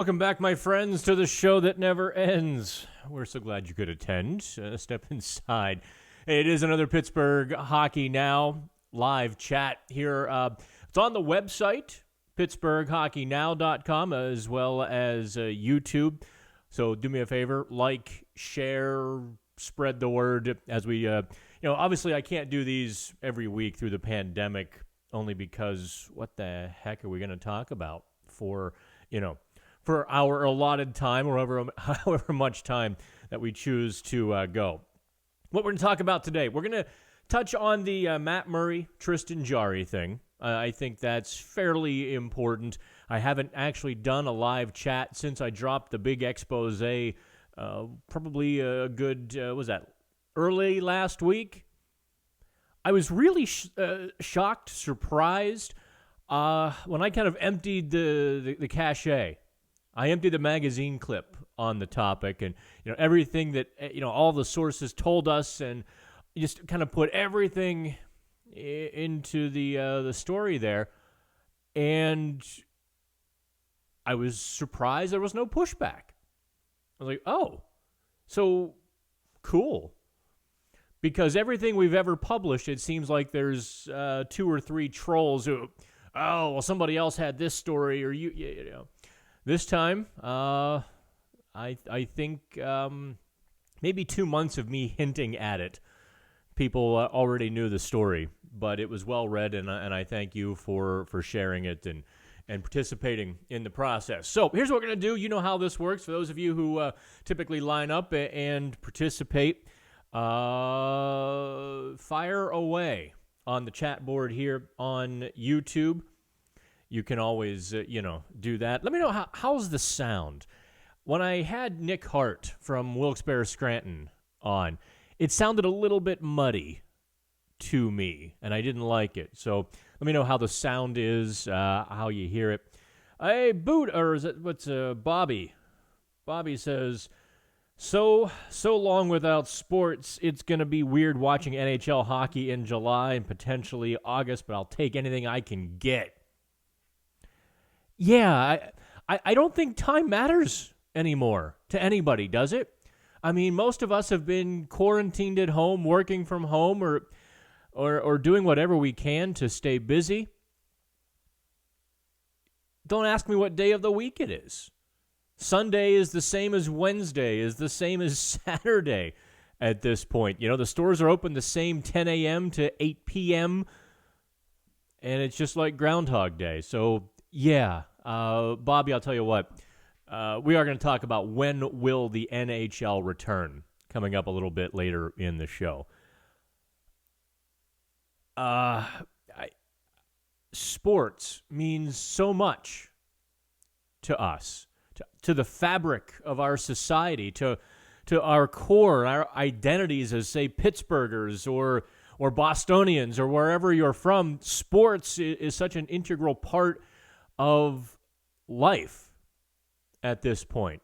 Welcome back, my friends, to the show that never ends. We're so glad you could attend. Step inside. It is another Pittsburgh Hockey Now live chat here. It's on the website, pittsburghhockeynow.com, as well as YouTube. So do me a favor, like, share, spread the word as we, obviously I can't do these every week through the pandemic only because what the heck are we going to talk about for our allotted time or however much time that we choose to go. What we're going to talk about today, we're going to touch on the Matt Murray, Tristan, Jarry thing. I think that's fairly important. I haven't actually done a live chat since I dropped the big expose, probably a good, early last week? I was really shocked, surprised, when I kind of emptied the cache. I emptied the magazine clip on the topic, and everything that all the sources told us, and just kind of put everything into the story there. And I was surprised there was no pushback. I was like, oh, so cool. Because everything we've ever published, it seems like there's 2 or 3 trolls who, oh, well, somebody else had this story, or you know. This time, I think maybe 2 months of me hinting at it, people already knew the story, but it was well read, and I thank you for sharing it and participating in the process. So here's what we're going to do. You know how this works. For those of you who typically line up and participate, fire away on the chat board here on YouTube. You can always, do that. Let me know how's the sound. When I had Nick Hart from Wilkes-Barre Scranton on, it sounded a little bit muddy to me, and I didn't like it. So let me know how the sound is, how you hear it. Hey, what's Bobby? Bobby says, so long without sports, it's going to be weird watching NHL hockey in July and potentially August, but I'll take anything I can get. Yeah, I don't think time matters anymore to anybody, does it? I mean, most of us have been quarantined at home, working from home, or doing whatever we can to stay busy. Don't ask me what day of the week it is. Sunday is the same as Wednesday, is the same as Saturday at this point. The stores are open the same 10 a.m. to 8 p.m., and it's just like Groundhog Day. So, yeah. Bobby, I'll tell you what, we are going to talk about when will the NHL return, coming up a little bit later in the show. Sports means so much to us, to the fabric of our society, to our core, our identities as, say, Pittsburghers or Bostonians or wherever you're from. Sports is such an integral part of life at this point.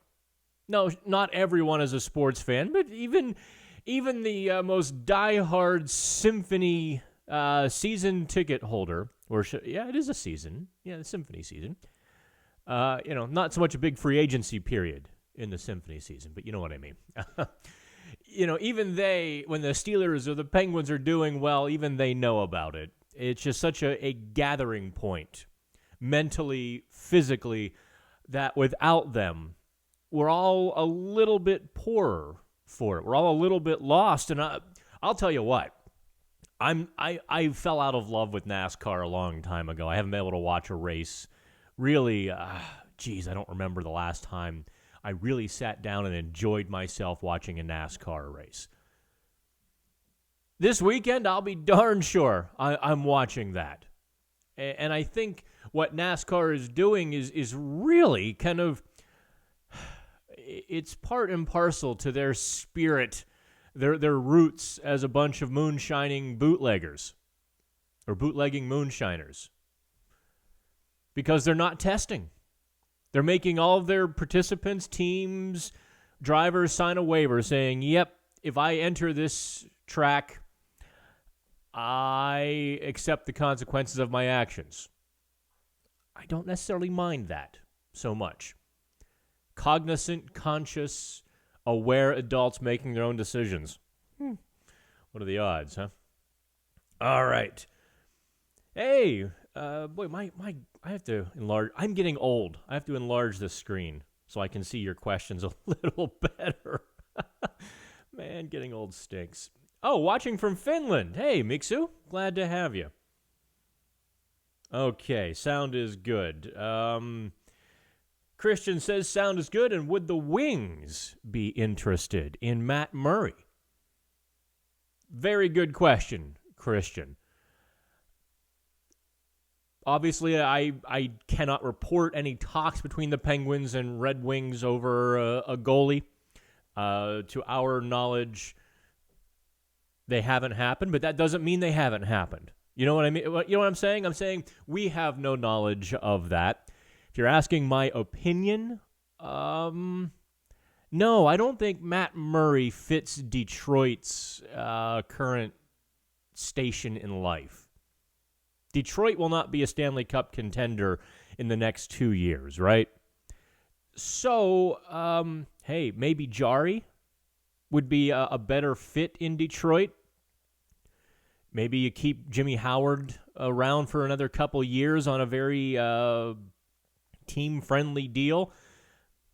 No, not everyone is a sports fan, but even the most diehard Symphony season ticket holder, it is a season, the Symphony season. Not so much a big free agency period in the Symphony season, but you know what I mean. Even they, when the Steelers or the Penguins are doing well, even they know about it. It's just such a gathering point, mentally, physically, that without them, we're all a little bit poorer for it. We're all a little bit lost. And I'll tell you what, I fell out of love with NASCAR a long time ago. I haven't been able to watch a race. Really, I don't remember the last time I really sat down and enjoyed myself watching a NASCAR race. This weekend, I'll be darn sure I'm watching that. And I think what NASCAR is doing is really kind of, it's part and parcel to their spirit, their roots as a bunch of moonshining bootleggers or bootlegging moonshiners. Because they're not testing. They're making all of their participants, teams, drivers sign a waiver saying, yep, if I enter this track, I accept the consequences of my actions. I don't necessarily mind that so much. cognizant, conscious, aware adults making their own decisions. What are the odds, huh? All right. Hey, boy, I have to enlarge. I'm getting old. I have to enlarge this screen so I can see your questions a little better. Man, getting old stinks. Oh, watching from Finland. Hey, Miksu, glad to have you. Okay, sound is good. Christian says sound is good, and would the Wings be interested in Matt Murray? Very good question, Christian. Obviously, I cannot report any talks between the Penguins and Red Wings over a goalie. To our knowledge, they haven't happened, but that doesn't mean they haven't happened. You know what I mean? You know what I'm saying? I'm saying we have no knowledge of that. If you're asking my opinion, no, I don't think Matt Murray fits Detroit's current station in life. Detroit will not be a Stanley Cup contender in the next 2 years, right? So, hey, maybe Jarry would be a better fit in Detroit. Maybe you keep Jimmy Howard around for another couple years on a very team-friendly deal,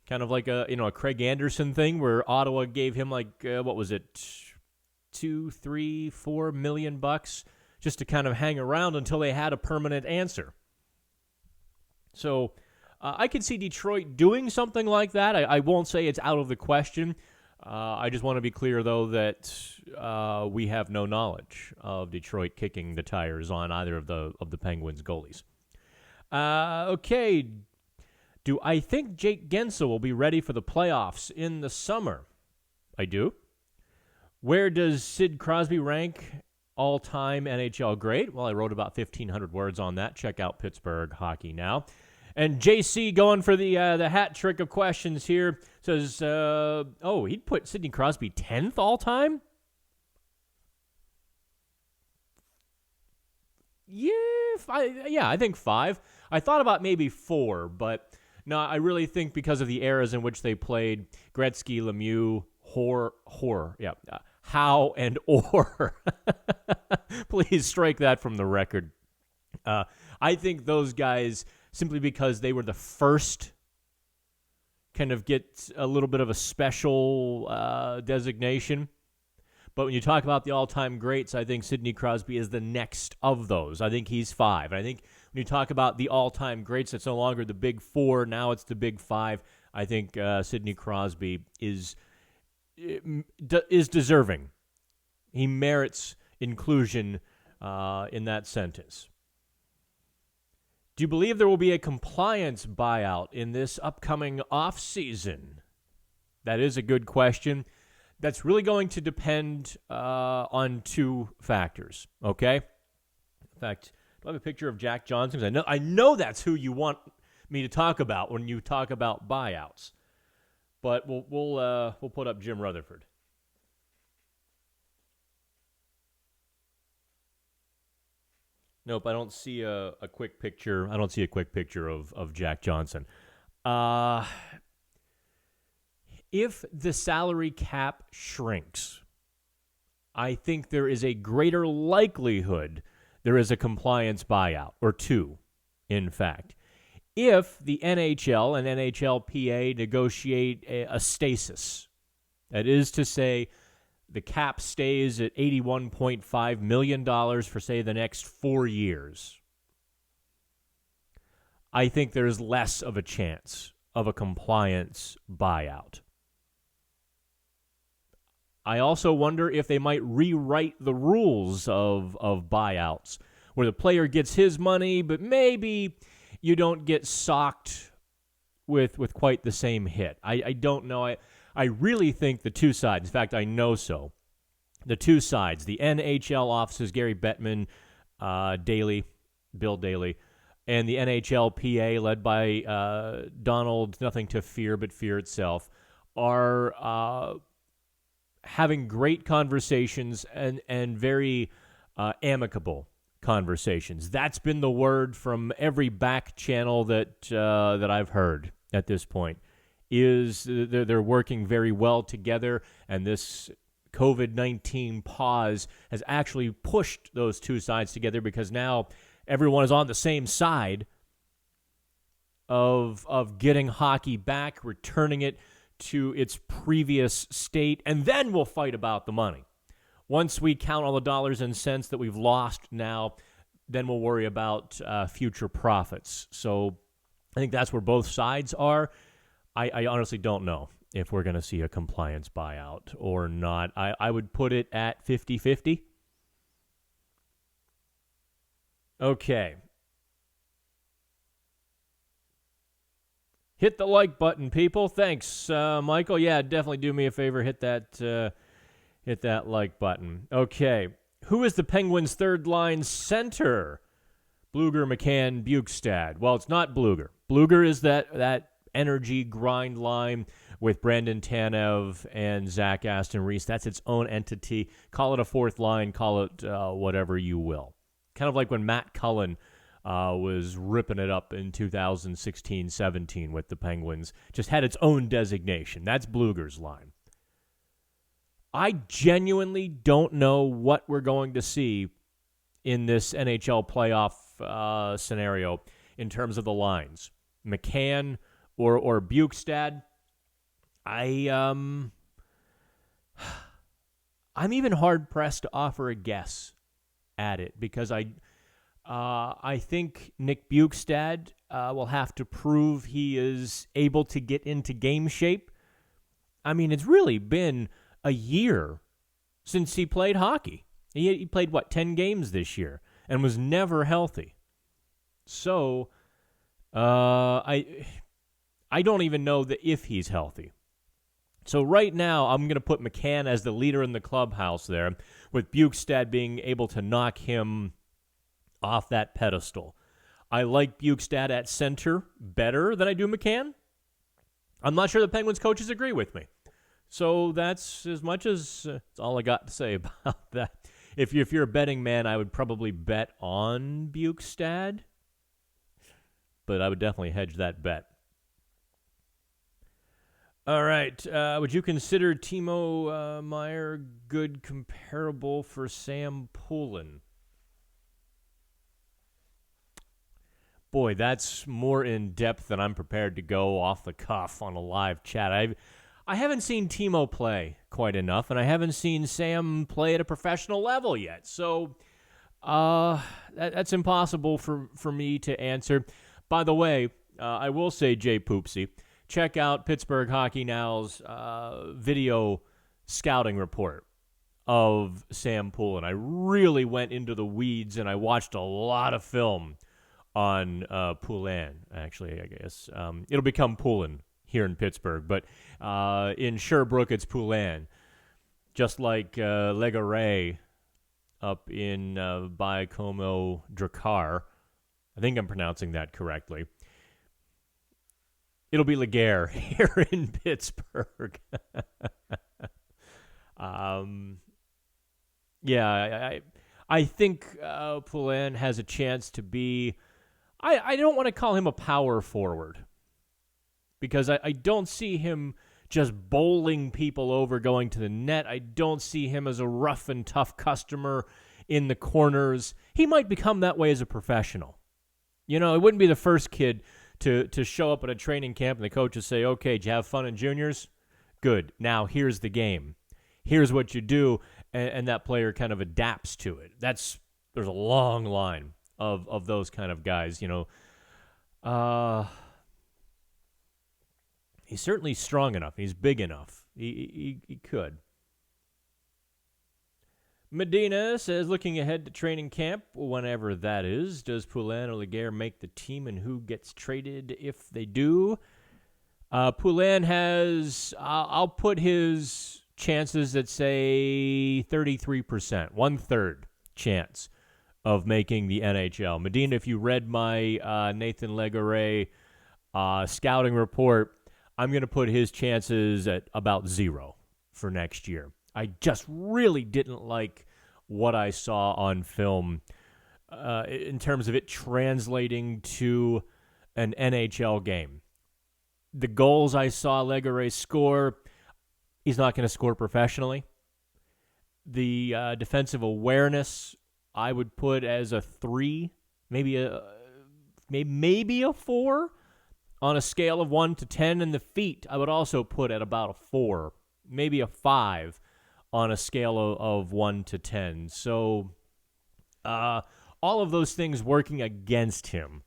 kind of like a Craig Anderson thing where Ottawa gave him what was it, $2, $3, $4 million just to kind of hang around until they had a permanent answer. So I could see Detroit doing something like that. I won't say it's out of the question. I just want to be clear, though, that we have no knowledge of Detroit kicking the tires on either of the Penguins' goalies. Okay. Do I think Jake Gensel will be ready for the playoffs in the summer? I do. Where does Sid Crosby rank all-time NHL great? Well, I wrote about 1,500 words on that. Check out Pittsburgh Hockey Now. And JC going for the hat trick of questions here says, he'd put Sidney Crosby 10th all-time? Yeah, I think 5. I thought about maybe 4, but no, I really think because of the eras in which they played, Gretzky, Lemieux, Howe, and Orr. Please strike that from the record. I think those guys, simply because they were the first, kind of get a little bit of a special designation. But when you talk about the all-time greats, I think Sidney Crosby is the next of those. I think he's 5. And I think when you talk about the all-time greats, it's no longer the big 4. Now it's the big 5. I think Sidney Crosby is deserving. He merits inclusion in that sentence. Do you believe there will be a compliance buyout in this upcoming offseason? That is a good question. That's really going to depend on 2 factors, okay? In fact, do I have a picture of Jack Johnson? 'Cause I know that's who you want me to talk about when you talk about buyouts. But we'll put up Jim Rutherford. Nope, I don't see a quick picture. I don't see a quick picture of Jack Johnson. If the salary cap shrinks, I think there is a greater likelihood there is a compliance buyout, or 2, in fact. If the NHL and NHLPA negotiate a stasis, that is to say, the cap stays at $81.5 million for, say, the next 4 years, I think there's less of a chance of a compliance buyout. I also wonder if they might rewrite the rules of buyouts, where the player gets his money, but maybe you don't get socked with quite the same hit. I don't know. I really think the 2 sides, in fact, I know so, the 2 sides, the NHL offices, Gary Bettman, Bill Daly, and the NHLPA, led by Donald, Nothing to Fear But Fear Itself, are having great conversations and very amicable conversations. That's been the word from every back channel that I've heard at this point, is they're working very well together, and this COVID-19 pause has actually pushed those two sides together because now everyone is on the same side of getting hockey back, returning it to its previous state, and then we'll fight about the money. Once we count all the dollars and cents that we've lost now, then we'll worry about future profits. So I think that's where both sides are. I honestly don't know if we're going to see a compliance buyout or not. I would put it at 50-50. Okay. Hit the like button, people. Thanks, Michael. Yeah, definitely do me a favor. Hit that like button. Okay. Who is the Penguins' third-line center? Bluger, McCann, Bukestad. Well, it's not Bluger. Bluger is that energy grind line with Brandon Tanev and Zach Aston Reese. That's its own entity. Call it a fourth line. Call it whatever you will. Kind of like when Matt Cullen was ripping it up in 2016-17 with the Penguins. Just had its own designation. That's Bluger's line. I genuinely don't know what we're going to see in this NHL playoff scenario in terms of the lines. McCann or Bukestad. I'm even hard-pressed to offer a guess at it because I think Nick Bukestad will have to prove he is able to get into game shape. I mean, it's really been a year since he played hockey. He played, 10 games this year and was never healthy. So I don't even know if he's healthy. So right now, I'm going to put McCann as the leader in the clubhouse there, with Bukestad being able to knock him off that pedestal. I like Bukestad at center better than I do McCann. I'm not sure the Penguins coaches agree with me. So that's as much as that's all I got to say about that. If you're a betting man, I would probably bet on Bukestad, but I would definitely hedge that bet. All right. Would you consider Timo Meier good comparable for Sam Poulin? Boy, that's more in depth than I'm prepared to go off the cuff on a live chat. I haven't seen Timo play quite enough, and I haven't seen Sam play at a professional level yet. So that's impossible for me to answer. By the way, I will say, Jay Poopsie, check out Pittsburgh Hockey Now's video scouting report of Sam Poulin. I really went into the weeds, and I watched a lot of film on Poulin, actually, I guess. It'll become Poulin here in Pittsburgh, but in Sherbrooke, it's Poulin. Just like Legare up in Bayakomo Drakkar. I think I'm pronouncing that correctly. It'll be Legare here in Pittsburgh. I think Poulin has a chance to be... I don't want to call him a power forward because I don't see him just bowling people over going to the net. I don't see him as a rough and tough customer in the corners. He might become that way as a professional. You know, it wouldn't be the first kid to show up at a training camp and the coaches say, okay, did you have fun in juniors? Good. Now here's the game. Here's what you do. And that player kind of adapts to it. There's a long line of those kind of guys, you know. He's certainly strong enough. He's big enough. He could. Medina says, looking ahead to training camp, whenever that is, does Poulin or Legare make the team, and who gets traded if they do? Poulin has, I'll put his chances at, say, 33%, one-third chance of making the NHL. Medina, if you read my Nathan Legare scouting report, I'm going to put his chances at about 0 for next year. I just really didn't like what I saw on film in terms of it translating to an NHL game. The goals I saw Legare score, he's not going to score professionally. The defensive awareness, I would put as a 3, maybe a 4 on a scale of 1 to 10. And the feet, I would also put at about a 4, maybe a 5 on a scale of 1 to 10. So all of those things working against him.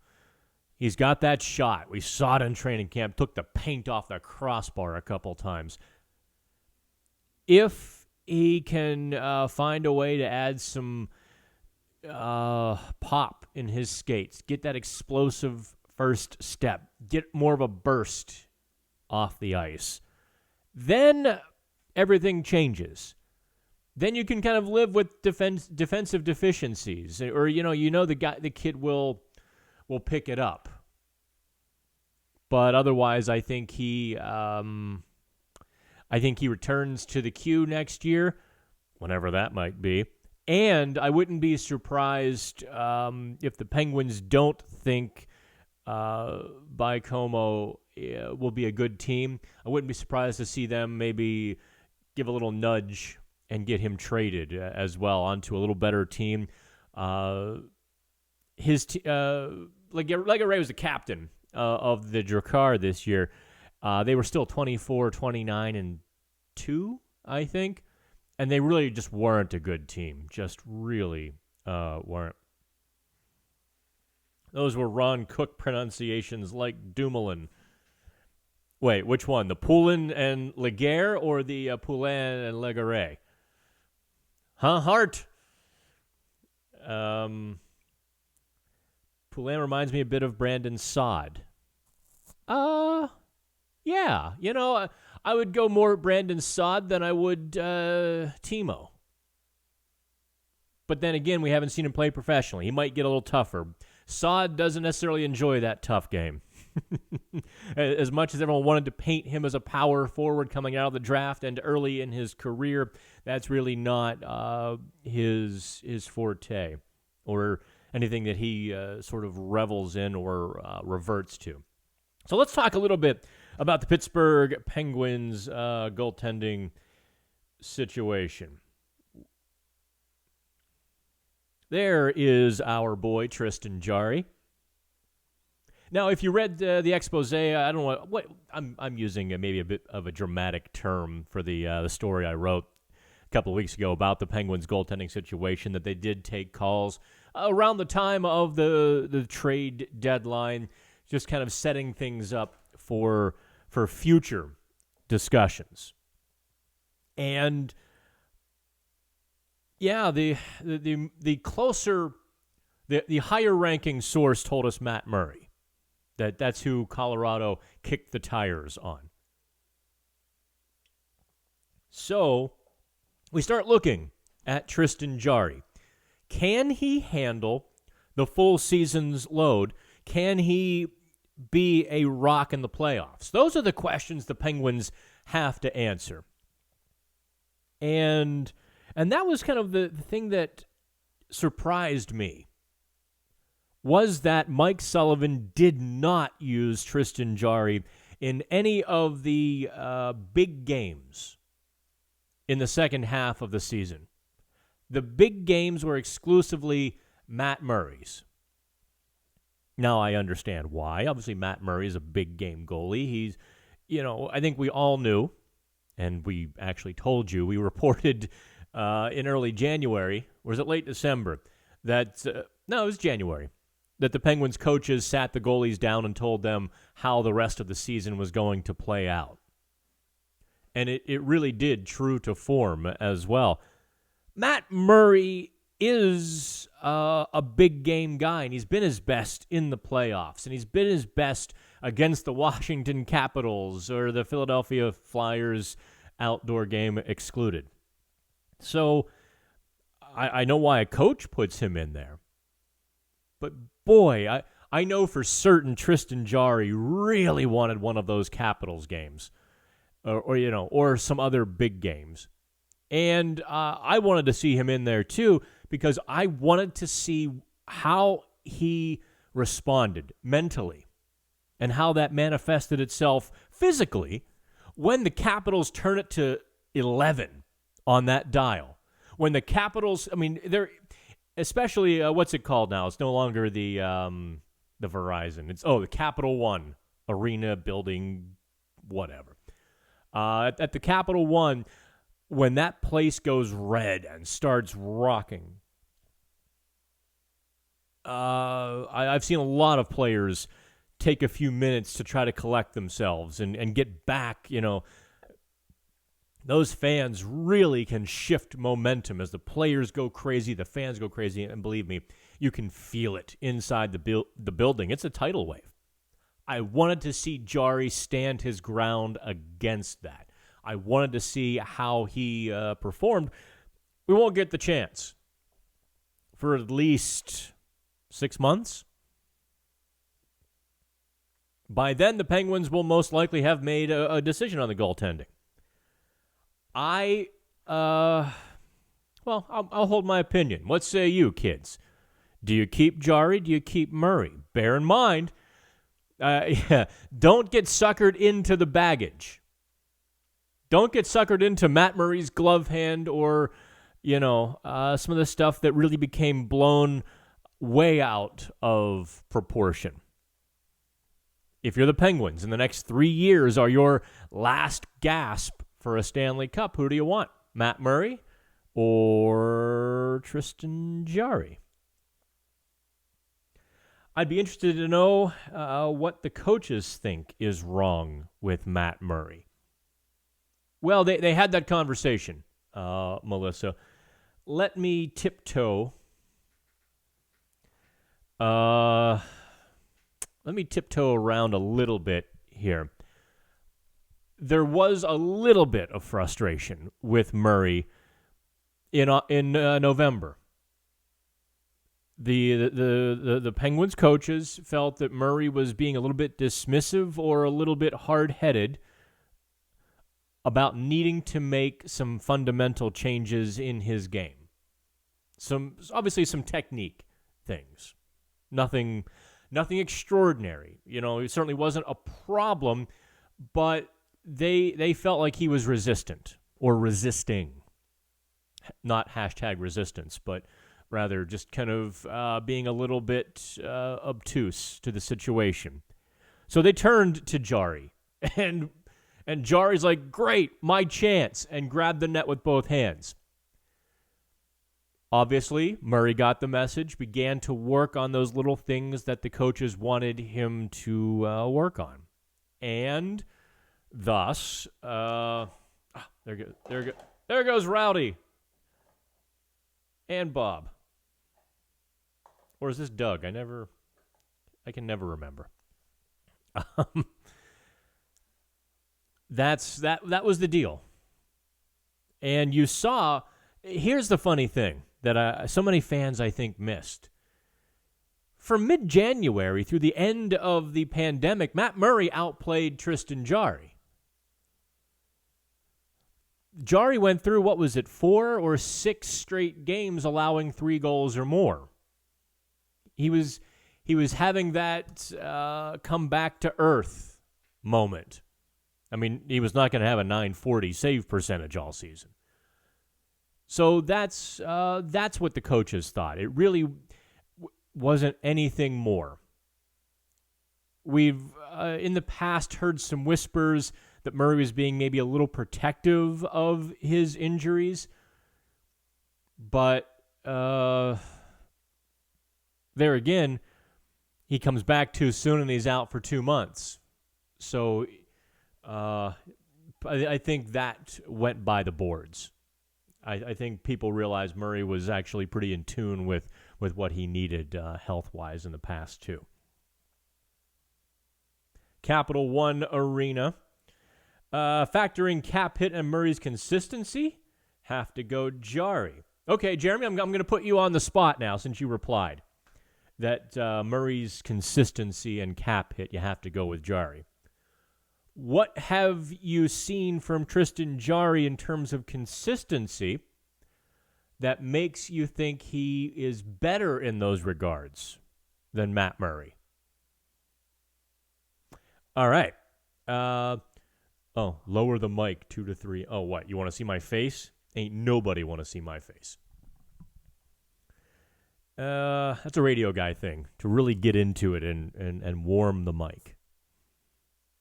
He's got that shot. We saw it in training camp. Took the paint off the crossbar a couple times. If he can find a way to add some pop in his skates, get that explosive first step, get more of a burst off the ice, then everything changes. Then you can kind of live with defensive deficiencies, or the kid will pick it up. But otherwise, I think he returns to the queue next year, whenever that might be. And I wouldn't be surprised if the Penguins don't think Baikomo will be a good team. I wouldn't be surprised to see them maybe give a little nudge and get him traded as well onto a little better team. Legare was the captain of the Drakkar this year. They were still 24, 29, and 2, I think. And they really just weren't a good team. Just really weren't. Those were Ron Cook pronunciations like Dumoulin. Wait, which one? The Poulin and Legare or the Poulin and Legare? Huh, Hart? Poulin reminds me a bit of Brandon Saad. Yeah. I would go more Brandon Saad than I would Timo. But then again, we haven't seen him play professionally. He might get a little tougher. Saad doesn't necessarily enjoy that tough game. As much as everyone wanted to paint him as a power forward coming out of the draft and early in his career, that's really not his forte or anything that he sort of revels in or reverts to. So let's talk a little bit about the Pittsburgh Penguins goaltending situation. There is our boy, Tristan Jarry. Now, if you read the expose, I don't know what I'm using maybe a bit of a dramatic term for the story I wrote a couple of weeks ago about the Penguins goaltending situation, that they did take calls around the time of the trade deadline, just kind of setting things up for future discussions. And yeah, the closer, the higher ranking source told us Matt Murray. That's who Colorado kicked the tires on. So we start looking at Tristan Jarry. Can he handle the full season's load? Can he be a rock in the playoffs? Those are the questions the Penguins have to answer. And that was kind of the thing that surprised me, was that Mike Sullivan did not use Tristan Jarry in any of the big games in the second half of the season. The big games were exclusively Matt Murray's. Now, I understand why. Obviously, Matt Murray is a big game goalie. He's, I think we all knew, and we actually told you, we reported in early January, or was it late December, that, no, it was January, that the Penguins coaches sat the goalies down and told them how the rest of the season was going to play out. And it really did true to form as well. Matt Murray is a big game guy, and he's been his best in the playoffs, and he's been his best against the Washington Capitals or the Philadelphia Flyers, outdoor game excluded. So I know why a coach puts him in there. But boy, I know for certain Tristan Jarry really wanted one of those Capitals games, or some other big games. And I wanted to see him in there too, because I wanted to see how he responded mentally and how that manifested itself physically when the Capitals turn it to 11 on that dial. When the Capitals, I mean, they're especially what's it called now? It's no longer the Verizon. It's the Capital One Arena building, whatever. At the Capital One, when that place goes red and starts rocking, I've seen a lot of players take a few minutes to try to collect themselves and get back. Those fans really can shift momentum as the players go crazy, the fans go crazy, and believe me, you can feel it inside the building. It's a tidal wave. I wanted to see Jarry stand his ground against that. I wanted to see how he performed. We won't get the chance for at least 6 months. By then, the Penguins will most likely have made a decision on the goaltending. I'll hold my opinion. What say you, kids? Do you keep Jarry? Do you keep Murray? Bear in mind, don't get suckered into the baggage. Don't get suckered into Matt Murray's glove hand or, some of the stuff that really became blown way out of proportion. If you're the Penguins and the next 3 years are your last gasp for a Stanley Cup, who do you want? Matt Murray or Tristan Jarry? I'd be interested to know what the coaches think is wrong with Matt Murray. Well, they had that conversation, Melissa. Let me tiptoe. Let me tiptoe around a little bit here. There was a little bit of frustration with Murray in November. The Penguins coaches felt that Murray was being a little bit dismissive or a little bit hard-headed about needing to make some fundamental changes in his game. Obviously some technique things. Nothing extraordinary. It certainly wasn't a problem, but they felt like he was resistant or resisting. Not hashtag resistance, but rather just kind of being a little bit obtuse to the situation. So they turned to Jarry, and Jarry's like, great, my chance, and grabbed the net with both hands. Obviously, Murray got the message, began to work on those little things that the coaches wanted him to work on. And thus, there goes Rowdy and Bob. Or is this Doug? I can never remember. That was the deal. And you saw, here's the funny thing that so many fans, I think, missed. From mid-January through the end of the pandemic, Matt Murray outplayed Tristan Jarry. Jarry went through, 4 or 6 straight games allowing 3 goals or more. He was having that come back to earth moment. I mean, he was not going to have a .940 save percentage all season. So that's what the coaches thought. It really wasn't anything more. We've in the past heard some whispers that Murray was being maybe a little protective of his injuries, but there again, he comes back too soon and he's out for 2 months. So I think that went by the boards. I think people realized Murray was actually pretty in tune with what he needed health-wise in the past, too. Capital One Arena. Factoring cap hit and Murray's consistency, have to go Jarry. Okay, Jeremy, I'm going to put you on the spot now since you replied that Murray's consistency and cap hit, you have to go with Jarry. What have you seen from Tristan Jarry in terms of consistency that makes you think he is better in those regards than Matt Murray? All right. Lower the mic 2 to 3. Oh, what? You want to see my face? Ain't nobody want to see my face. That's a radio guy thing, to really get into it and warm the mic.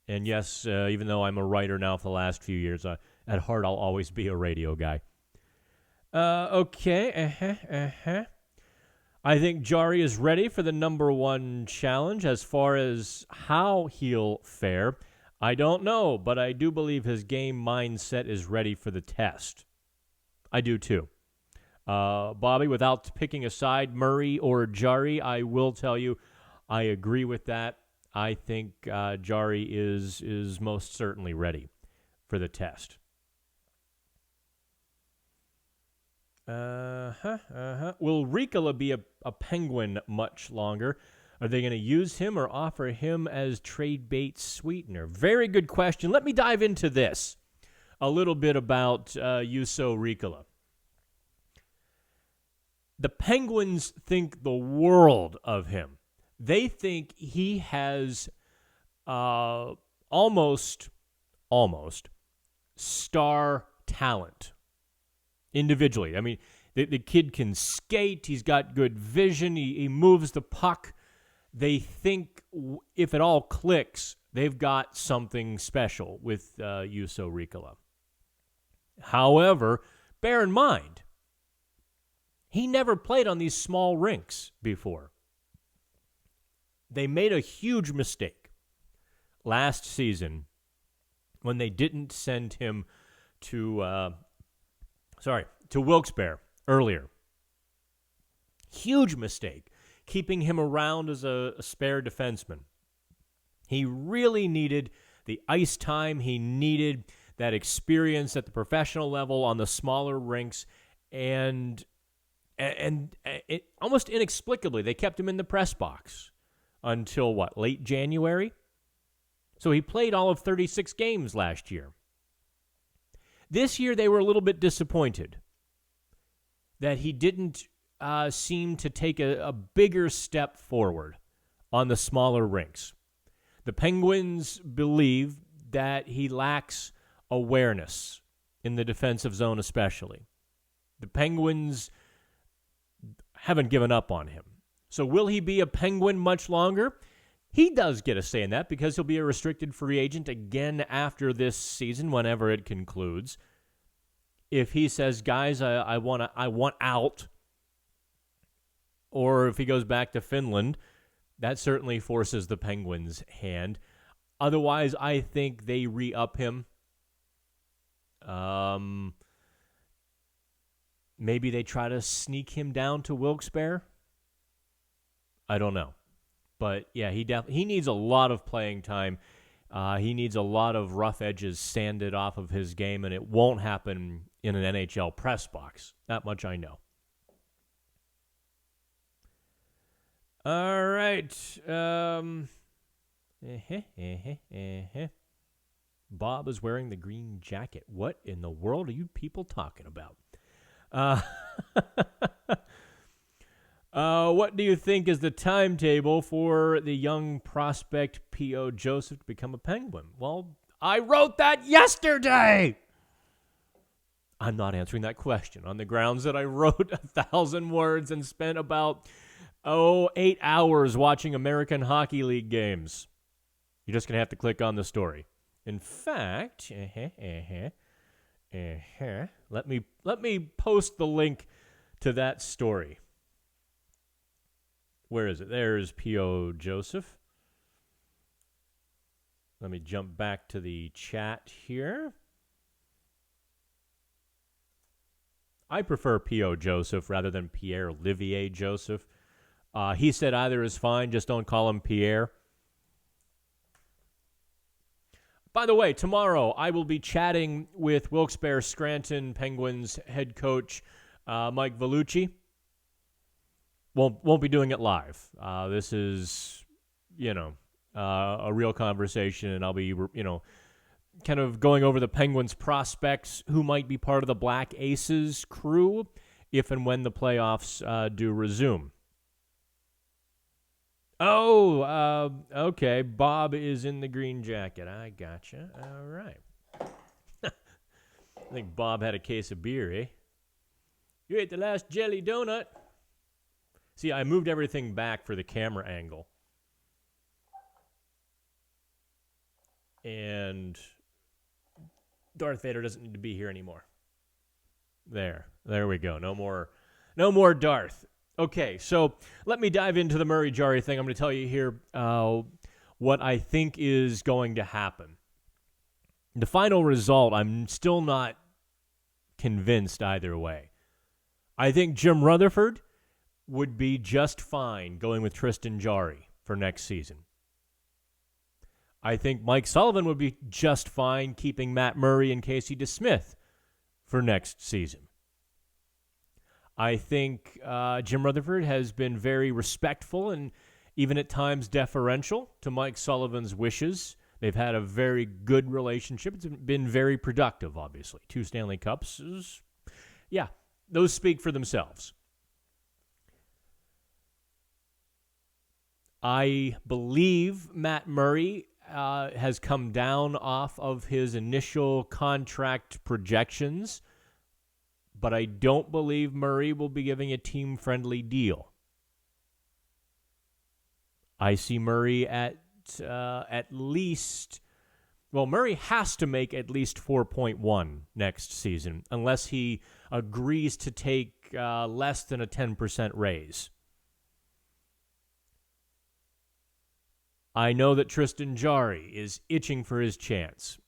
And yes, even though I'm a writer now for the last few years, at heart I'll always be a radio guy. Okay. I think Jarry is ready for the number one challenge. As far as how he'll fare, I don't know, but I do believe his game mindset is ready for the test. I do too. Bobby, without picking a side, Murray or Jarry, I will tell you I agree with that. I think Jarry is most certainly ready for the test. Will Ricola be a Penguin much longer? Are they going to use him or offer him as trade bait sweetener? Very good question. Let me dive into this a little bit about Juuso Riikola. The Penguins think the world of him. They think he has almost star talent individually. I mean, the kid can skate. He's got good vision. He moves the puck. They think if it all clicks, they've got something special with Juuso Riikola. However, bear in mind, he never played on these small rinks before. They made a huge mistake last season when they didn't send him to Wilkes-Barre earlier. Huge mistake, keeping him around as a spare defenseman. He really needed the ice time. He needed that experience at the professional level on the smaller rinks, and it, almost inexplicably, they kept him in the press box until, late January? So he played all of 36 games last year. This year, they were a little bit disappointed that he didn't seem to take a bigger step forward on the smaller rinks. The Penguins believe that he lacks awareness in the defensive zone especially. The Penguins haven't given up on him. So will he be a Penguin much longer? He does get a say in that because he'll be a restricted free agent again after this season, whenever it concludes. If he says, guys, I want out, or if he goes back to Finland, that certainly forces the Penguins' hand. Otherwise, I think they re-up him. Maybe they try to sneak him down to Wilkes-Barre. I don't know. But, yeah, he needs a lot of playing time. He needs a lot of rough edges sanded off of his game, and it won't happen in an NHL press box. That much I know. All right. Bob is wearing the green jacket. What in the world are you people talking about? What do you think is the timetable for the young prospect P.O. Joseph to become a Penguin? Well, I wrote that yesterday. I'm not answering that question on the grounds that I wrote 1,000 words and spent about 8 hours watching American Hockey League games. You're just going to have to click on the story. In fact, let me post the link to that story. Where is it? There's P.O. Joseph. Let me jump back to the chat here. I prefer P.O. Joseph rather than Pierre Olivier Joseph. He said either is fine, just don't call him Pierre. By the way, tomorrow I will be chatting with Wilkes-Barre Scranton Penguins head coach Mike Vellucci. Won't be doing it live. This is, a real conversation, and I'll be, kind of going over the Penguins prospects who might be part of the Black Aces crew if and when the playoffs do resume. Okay. Bob is in the green jacket. I gotcha. All right. I think Bob had a case of beer, eh? You ate the last jelly donut. See, I moved everything back for the camera angle. And Darth Vader doesn't need to be here anymore. There we go. No more Darth. Okay, so let me dive into the Murray Jarry thing. I'm going to tell you here what I think is going to happen. The final result, I'm still not convinced either way. I think Jim Rutherford would be just fine going with Tristan Jarry for next season. I think Mike Sullivan would be just fine keeping Matt Murray and Casey DeSmith for next season. I think Jim Rutherford has been very respectful and even at times deferential to Mike Sullivan's wishes. They've had a very good relationship. It's been very productive, obviously. 2 Stanley Cups those speak for themselves. I believe Matt Murray has come down off of his initial contract projections, but I don't believe Murray will be giving a team-friendly deal. I see Murray at least... Well, Murray has to make at least 4.1 next season unless he agrees to take less than a 10% raise. I know that Tristan Jarry is itching for his chance.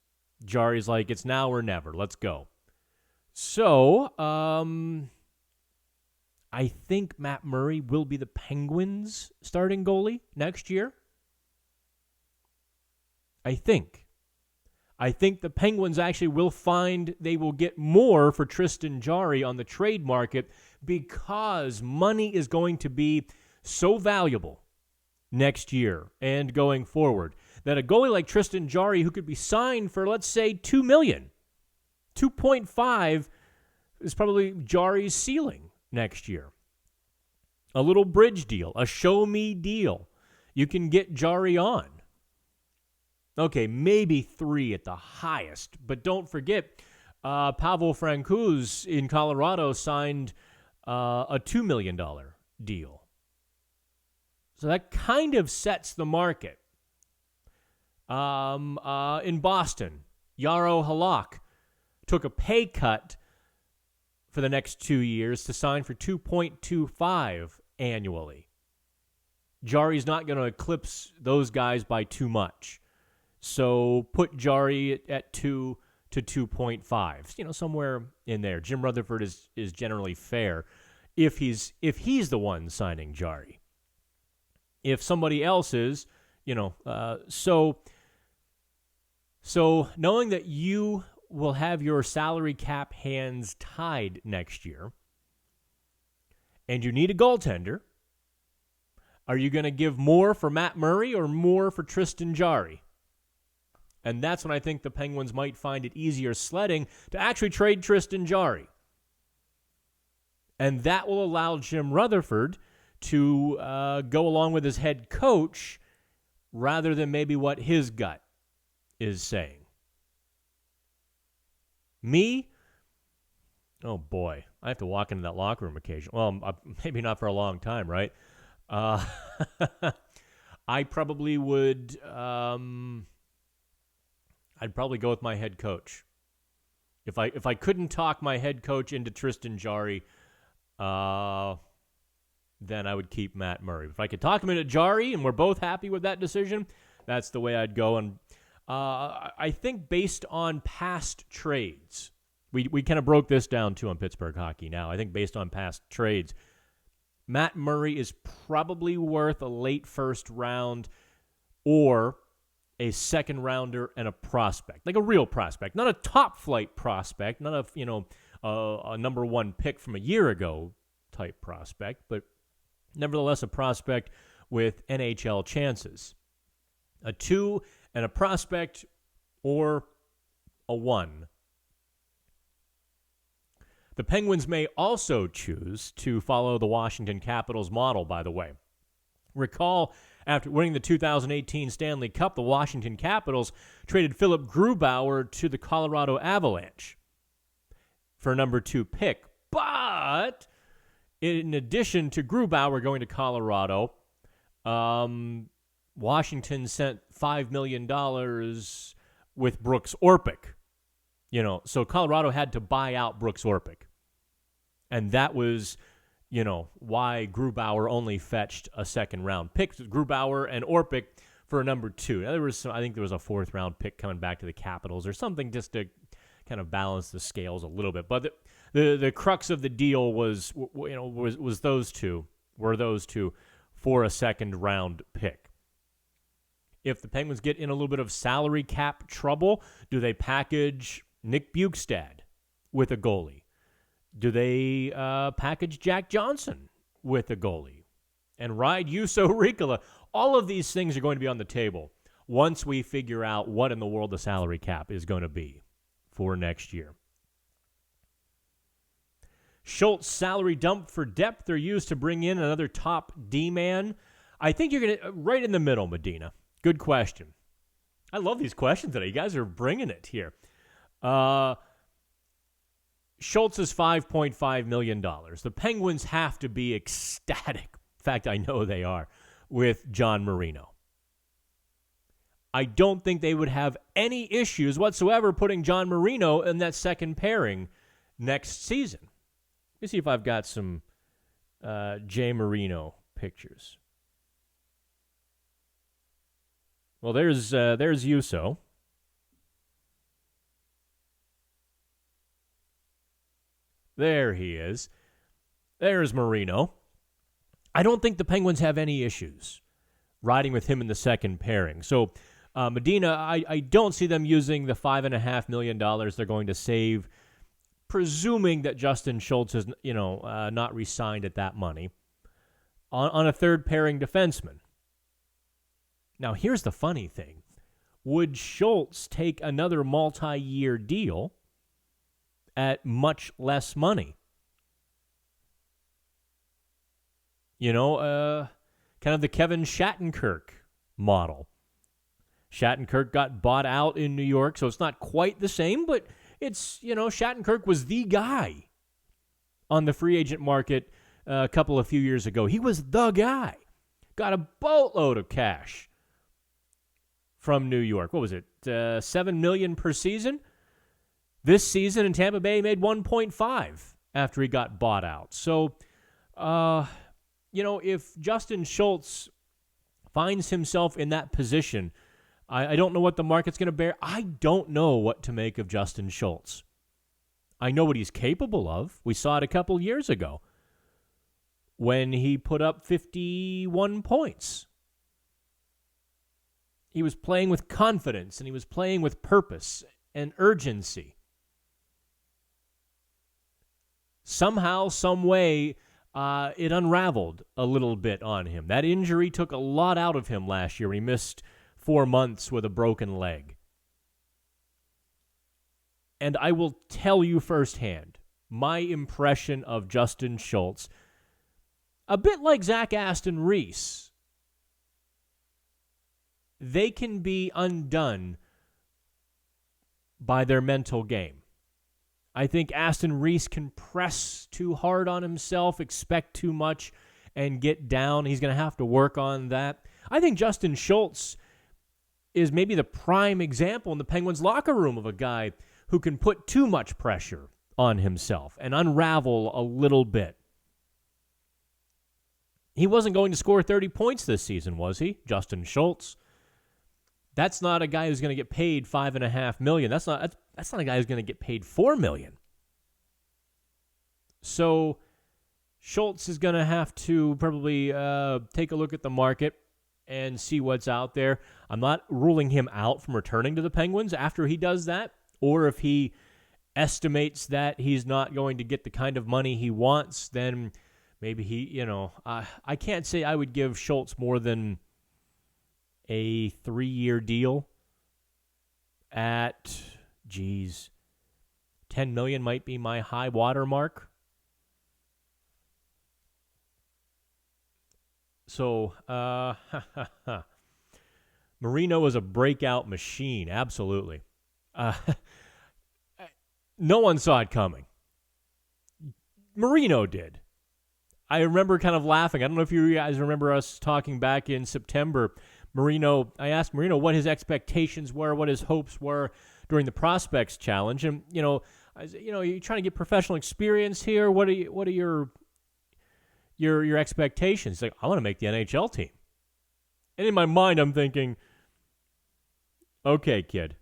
Jarry's like, it's now or never. Let's go. So, I think Matt Murray will be the Penguins' starting goalie next year. I think the Penguins actually will find they will get more for Tristan Jarry on the trade market because money is going to be so valuable next year and going forward that a goalie like Tristan Jarry, who could be signed for, let's say, $2 million, 2.5 is probably Jarry's ceiling next year. A little bridge deal, a show-me deal. You can get Jarry on. Okay, maybe 3 at the highest, but don't forget, Pavel Francouz in Colorado signed a $2 million deal. So that kind of sets the market. In Boston, Jaro Halak took a pay cut for the next 2 years to sign for $2.25 annually. Jarry's not going to eclipse those guys by too much. So put Jarry at 2 to 2.5, somewhere in there. Jim Rutherford is generally fair if he's the one signing Jarry. If somebody else is, so knowing that you will have your salary cap hands tied next year, and you need a goaltender, are you going to give more for Matt Murray or more for Tristan Jarry? And that's when I think the Penguins might find it easier sledding to actually trade Tristan Jarry. And that will allow Jim Rutherford to go along with his head coach rather than maybe what his gut is saying. Me? Oh, boy. I have to walk into that locker room occasionally. Well, maybe not for a long time, right? I probably would... I'd probably go with my head coach. If I couldn't talk my head coach into Tristan Jarry, then I would keep Matt Murray. If I could talk him into Jarry and we're both happy with that decision, that's the way I'd go. And I think based on past trades, we kind of broke this down too on Pittsburgh Hockey Now. I think based on past trades, Matt Murray is probably worth a late first round or a second rounder and a prospect, like a real prospect, not a top flight prospect, not a number 1 pick from a year ago type prospect, but nevertheless a prospect with NHL chances. A 2 and a prospect or a 1. The Penguins may also choose to follow the Washington Capitals model, by the way. Recall After winning the 2018 Stanley Cup, the Washington Capitals traded Philip Grubauer to the Colorado Avalanche for a number 2 pick. But in addition to Grubauer going to Colorado, Washington sent $5 million with Brooks Orpik. So Colorado had to buy out Brooks Orpik. And that was, why Grubauer only fetched a second-round pick. Grubauer and Orpik for a number 2. Now, I think there was a 4th-round pick coming back to the Capitals or something just to kind of balance the scales a little bit. But the crux of the deal was those two for a second-round pick. If the Penguins get in a little bit of salary cap trouble, do they package Nick Bjugstad with a goalie? Do they package Jack Johnson with a goalie and ride Juuso Riikola? All of these things are going to be on the table once we figure out what in the world the salary cap is going to be for next year. Schultz salary dump for depth. They're used to bring in another top D-man. I think you're going to, right in the middle, Medina. Good question. I love these questions today. You guys are bringing it here. Schultz is $5.5 million. The Penguins have to be ecstatic. In fact, I know they are with John Marino. I don't think they would have any issues whatsoever putting John Marino in that second pairing next season. Let me see if I've got some Jay Marino pictures. Well, there's Juuso. There he is. There's Marino. I don't think the Penguins have any issues riding with him in the second pairing. So, Medina, I don't see them using the $5.5 million they're going to save, presuming that Justin Schultz is, not re-signed at that money, on a third pairing defenseman. Now, here's the funny thing. Would Schultz take another multi-year deal at much less money? Kind of the Kevin Shattenkirk model. Shattenkirk got bought out in New York, so it's not quite the same, but it's, Shattenkirk was the guy on the free agent market a few years ago. He was the guy. Got a boatload of cash from New York. What was it? $7 million per season? This season in Tampa Bay, he made 1.5 after he got bought out. So, if Justin Schultz finds himself in that position, I don't know what the market's going to bear. I don't know what to make of Justin Schultz. I know what he's capable of. We saw it a couple years ago when he put up 51 points. He was playing with confidence, and he was playing with purpose and urgency. Somehow, some way, it unraveled a little bit on him. That injury took a lot out of him last year when he missed 4 months with a broken leg. And I will tell you firsthand, my impression of Justin Schultz, a bit like Zach Aston Reese, they can be undone by their mental game. I think Aston Reese can press too hard on himself, expect too much, and get down. He's going to have to work on that. I think Justin Schultz is maybe the prime example in the Penguins locker room of a guy who can put too much pressure on himself and unravel a little bit. He wasn't going to score 30 points this season, was he? Justin Schultz. That's not a guy who's going to get paid $5.5 million. That's not a guy who's going to get paid $4 million. So Schultz is going to have to probably take a look at the market and see what's out there. I'm not ruling him out from returning to the Penguins after he does that, or if he estimates that he's not going to get the kind of money he wants, then maybe he, I can't say I would give Schultz more than a 3-year deal at, $10 million might be my high water mark. So, Marino was a breakout machine, absolutely. No one saw it coming. Marino did. I remember kind of laughing. I don't know if you guys remember us talking back in September. I asked Marino what his expectations were, what his hopes were during the Prospects Challenge. And, I said, you're trying to get professional experience here. What are your expectations? He's like, I want to make the NHL team. And in my mind, I'm thinking, okay, kid.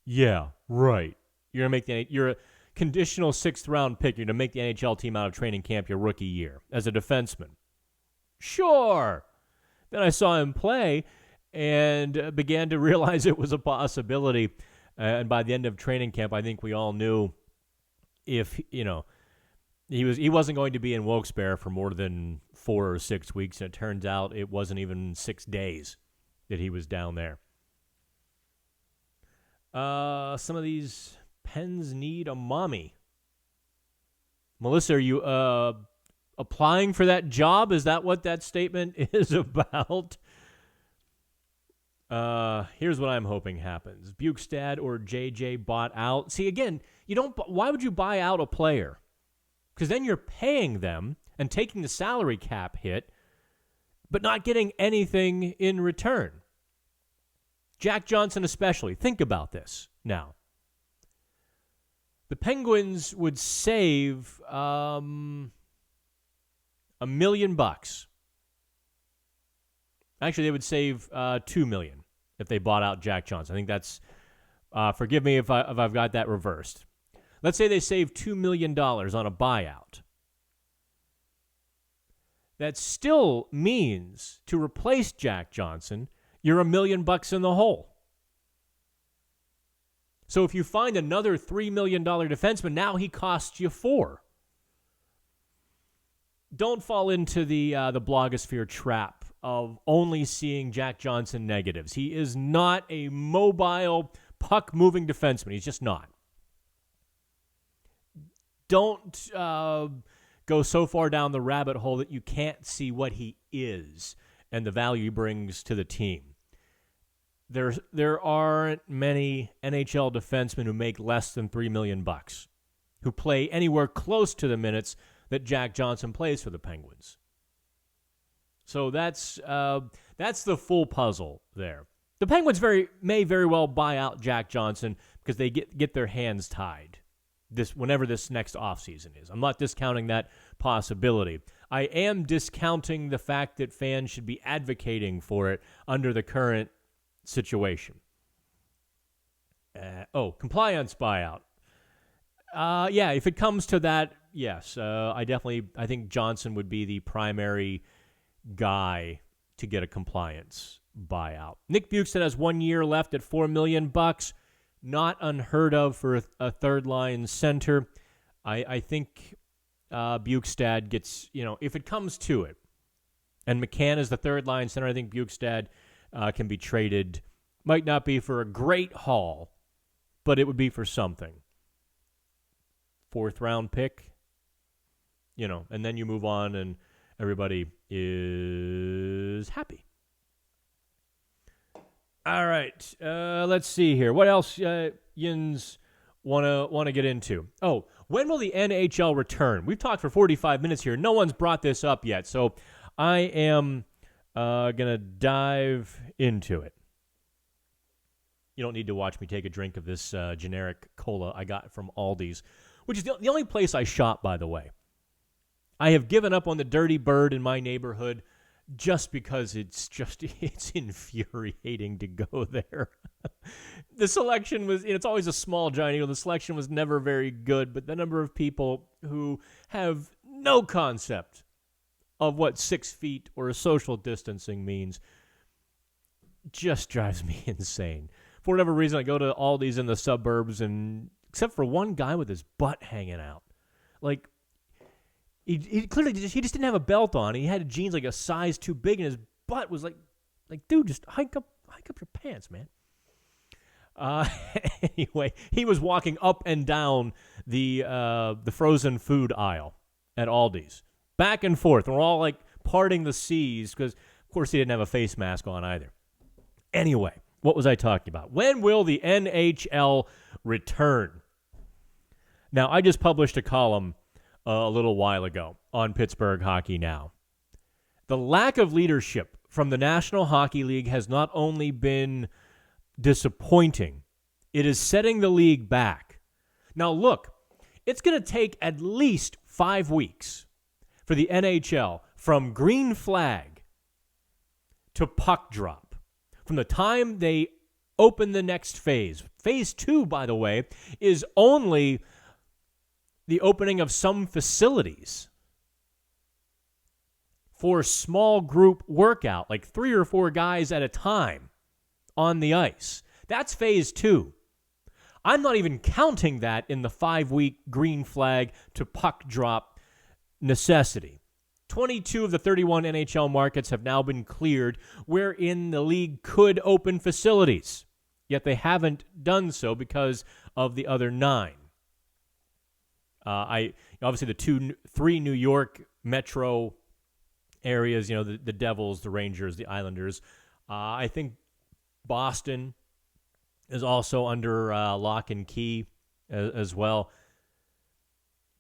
Yeah, right. You're a conditional 6th round pick. You're going to make the NHL team out of training camp your rookie year as a defenseman. Sure. Then I saw him play and began to realize it was a possibility. And by the end of training camp, I think we all knew if, he wasn't going to be in Wilkes-Barre for more than 4 or 6 weeks. And it turns out it wasn't even 6 days that he was down there. Some of these Pens need a mommy. Melissa, are you applying for that job? Is that what that statement is about? Here's what I'm hoping happens. Bukestad or JJ bought out. See, again, why would you buy out a player? Because then you're paying them and taking the salary cap hit, but not getting anything in return. Jack Johnson especially. Think about this now. The Penguins would save $1 million. Actually, they would save $2 million if they bought out Jack Johnson. I think that's. Forgive me if I've got that reversed. Let's say they save $2 million on a buyout. That still means to replace Jack Johnson, you're $1 million in the hole. So if you find another $3 million defenseman, now he costs you $4 million. Don't fall into the blogosphere trap of only seeing Jack Johnson negatives. He is not a mobile, puck-moving defenseman. He's just not. Don't go so far down the rabbit hole that you can't see what he is and the value he brings to the team. There aren't many NHL defensemen who make less than $3 million, who play anywhere close to the minutes that Jack Johnson plays for the Penguins. So that's the full puzzle there. The Penguins may very well buy out Jack Johnson because they get their hands tied whenever this next offseason is. I'm not discounting that possibility. I am discounting the fact that fans should be advocating for it under the current situation. Compliance buyout. Yeah, if it comes to that, yes. I think Johnson would be the primary guy to get a compliance buyout. Nick Bukestad has 1 year left at $4 million. Not unheard of for a third-line center. I think Bukestad gets, if it comes to it, and McCann is the third-line center, I think Bukestad can be traded. Might not be for a great haul, but it would be for something. 4th-round pick, and then you move on and everybody is happy. All right, let's see here. What else Yins want to get into? Oh, when will the NHL return? We've talked for 45 minutes here. No one's brought this up yet, so I am going to dive into it. You don't need to watch me take a drink of this generic cola I got from Aldi's, which is the only place I shop, by the way. I have given up on the Dirty Bird in my neighborhood just because it's infuriating to go there. The selection was, it's always a small giant. The selection was never very good, but the number of people who have no concept of what 6 feet or social distancing means just drives me insane. For whatever reason, I go to Aldi's in the suburbs, and except for one guy with his butt hanging out, like he clearly just didn't have a belt on. He had jeans like a size too big, and his butt was like dude, just hike up your pants, man. Anyway, he was walking up and down the frozen food aisle at Aldi's. back and forth. We're all like parting the seas because, of course, he didn't have a face mask on either. Anyway, what was I talking about? When will the NHL return? Now, I just published a column a little while ago on Pittsburgh Hockey Now. The lack of leadership from the National Hockey League has not only been disappointing, it is setting the league back. Now, look, it's going to take at least 5 weeks for the NHL from green flag to puck drop. From the time they open the next phase. Phase 2, by the way, is only the opening of some facilities for small group workout, like 3 or 4 guys at a time on the ice. That's phase 2. I'm not even counting that in the 5-week green flag to puck drop necessity. 22 of the 31 NHL markets have now been cleared wherein the league could open facilities, yet they haven't done so because of the other 9. Obviously the 3 New York metro areas, the Devils, the Rangers, the Islanders. I think Boston is also under lock and key as well.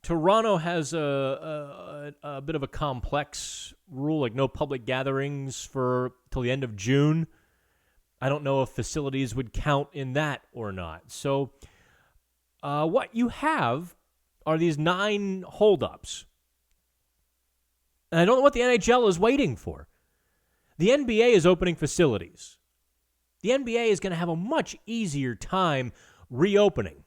Toronto has a bit of a complex rule, like no public gatherings till the end of June. I don't know if facilities would count in that or not. So what you have are these 9 holdups. And I don't know what the NHL is waiting for. The NBA is opening facilities. The NBA is going to have a much easier time reopening.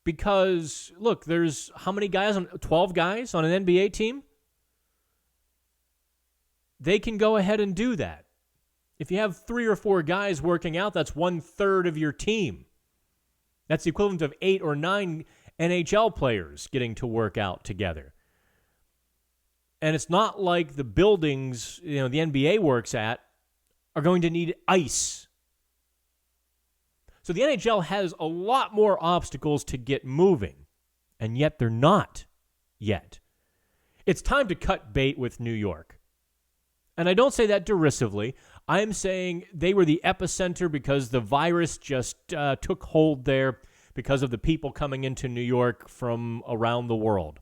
Because, look, there's how many guys? 12 guys on an NBA team? They can go ahead and do that. If you have 3 or 4 guys working out, that's 1/3 of your team. That's the equivalent of 8 or 9 NHL players getting to work out together. And it's not like the buildings, the NBA works at are going to need ice. So the NHL has a lot more obstacles to get moving, and yet they're not yet. It's time to cut bait with New York. And I don't say that derisively. I'm saying they were the epicenter because the virus just took hold there because of the people coming into New York from around the world.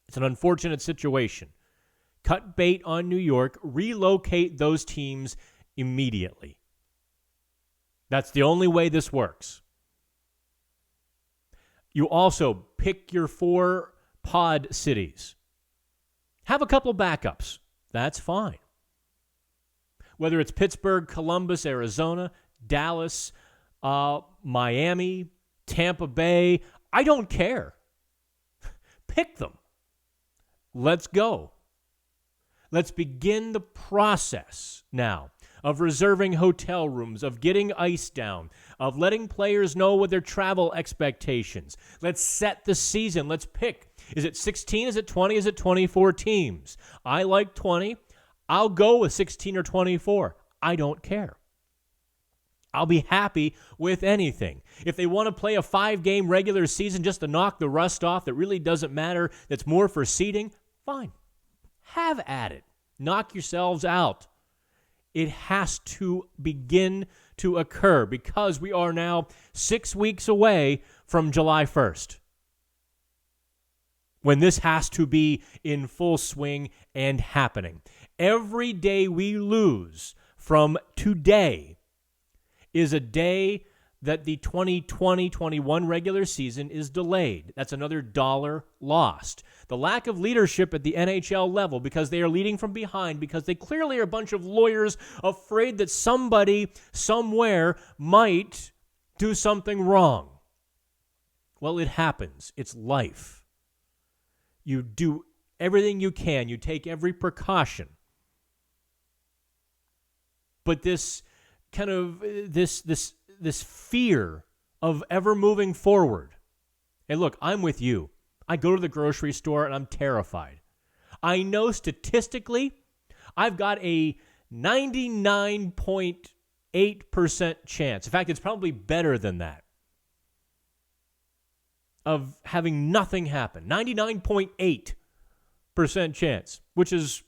It's an unfortunate situation. Cut bait on New York, relocate those teams immediately. That's the only way this works. You also pick your 4 pod cities. Have a couple backups. That's fine. Whether it's Pittsburgh, Columbus, Arizona, Dallas, Miami, Tampa Bay, I don't care. Pick them. Let's go. Let's begin the process now of reserving hotel rooms, of getting ice down, of letting players know what their travel expectations. Let's set the season. Let's pick. Is it 16? Is it 20? Is it 24 teams? I like 20. I'll go with 16 or 24. I don't care. I'll be happy with anything. If they want to play a 5-game regular season just to knock the rust off that really doesn't matter, that's more for seeding, fine. Have at it. Knock yourselves out. It has to begin to occur because we are now 6 weeks away from July 1st, when this has to be in full swing and happening. Every day we lose from today is a day that the 2020-21 regular season is delayed. That's another $1 lost. The lack of leadership at the NHL level because they are leading from behind, because they clearly are a bunch of lawyers afraid that somebody somewhere might do something wrong. Well, it happens. It's life. You do everything you can. You take every precaution. But this kind of this fear of ever moving forward. Hey, look, I'm with you. I go to the grocery store and I'm terrified. I know statistically I've got a 99.8% chance. In fact, it's probably better than that of having nothing happen. 99.8% chance, which is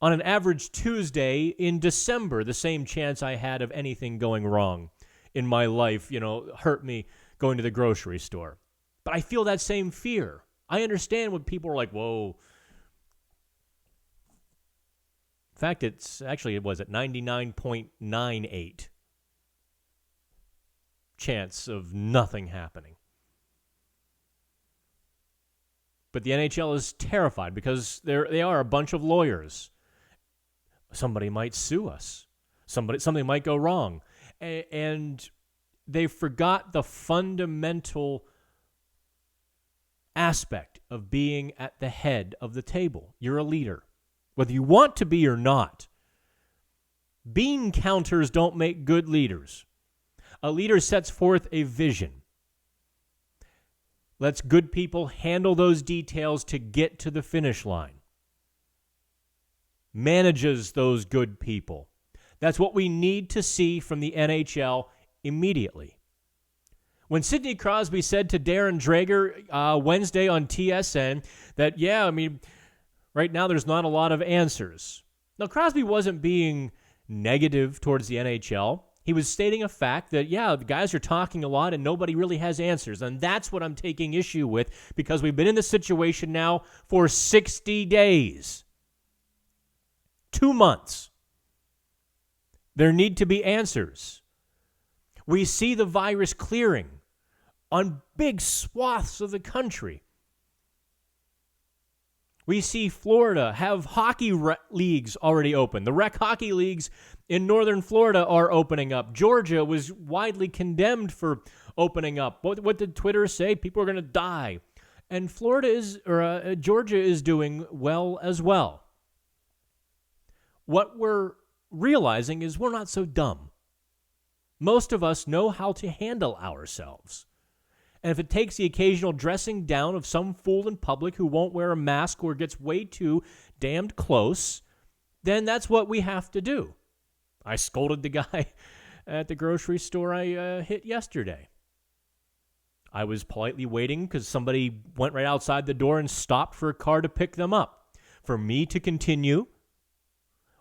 on an average Tuesday in December, the same chance I had of anything going wrong in my life, hurt me going to the grocery store. But I feel that same fear. I understand when people are like, whoa. In fact, it was at 99.98 chance of nothing happening. But the NHL is terrified because they are a bunch of lawyers. Somebody might sue us. Something might go wrong. And they forgot the fundamental aspect of being at the head of the table. You're a leader, whether you want to be or not. Bean counters don't make good leaders. A leader sets forth a vision. Lets good people handle those details to get to the finish line. Manages those good people. That's what we need to see from the NHL immediately. When Sidney Crosby said to Darren Dreger Wednesday on TSN that, right now there's not a lot of answers. Now, Crosby wasn't being negative towards the NHL. He was stating a fact that, the guys are talking a lot and nobody really has answers. And that's what I'm taking issue with because we've been in this situation now for 60 days. 2 months. There need to be answers. We see the virus clearing on big swaths of the country. We see Florida have hockey leagues already open. The rec hockey leagues in northern Florida are opening up. Georgia was widely condemned for opening up. What did Twitter say? People are going to die. And Georgia is doing well as well. What we're realizing is we're not so dumb. Most of us know how to handle ourselves. And if it takes the occasional dressing down of some fool in public who won't wear a mask or gets way too damned close, then that's what we have to do. I scolded the guy at the grocery store I hit yesterday. I was politely waiting because somebody went right outside the door and stopped for a car to pick them up. For me to continue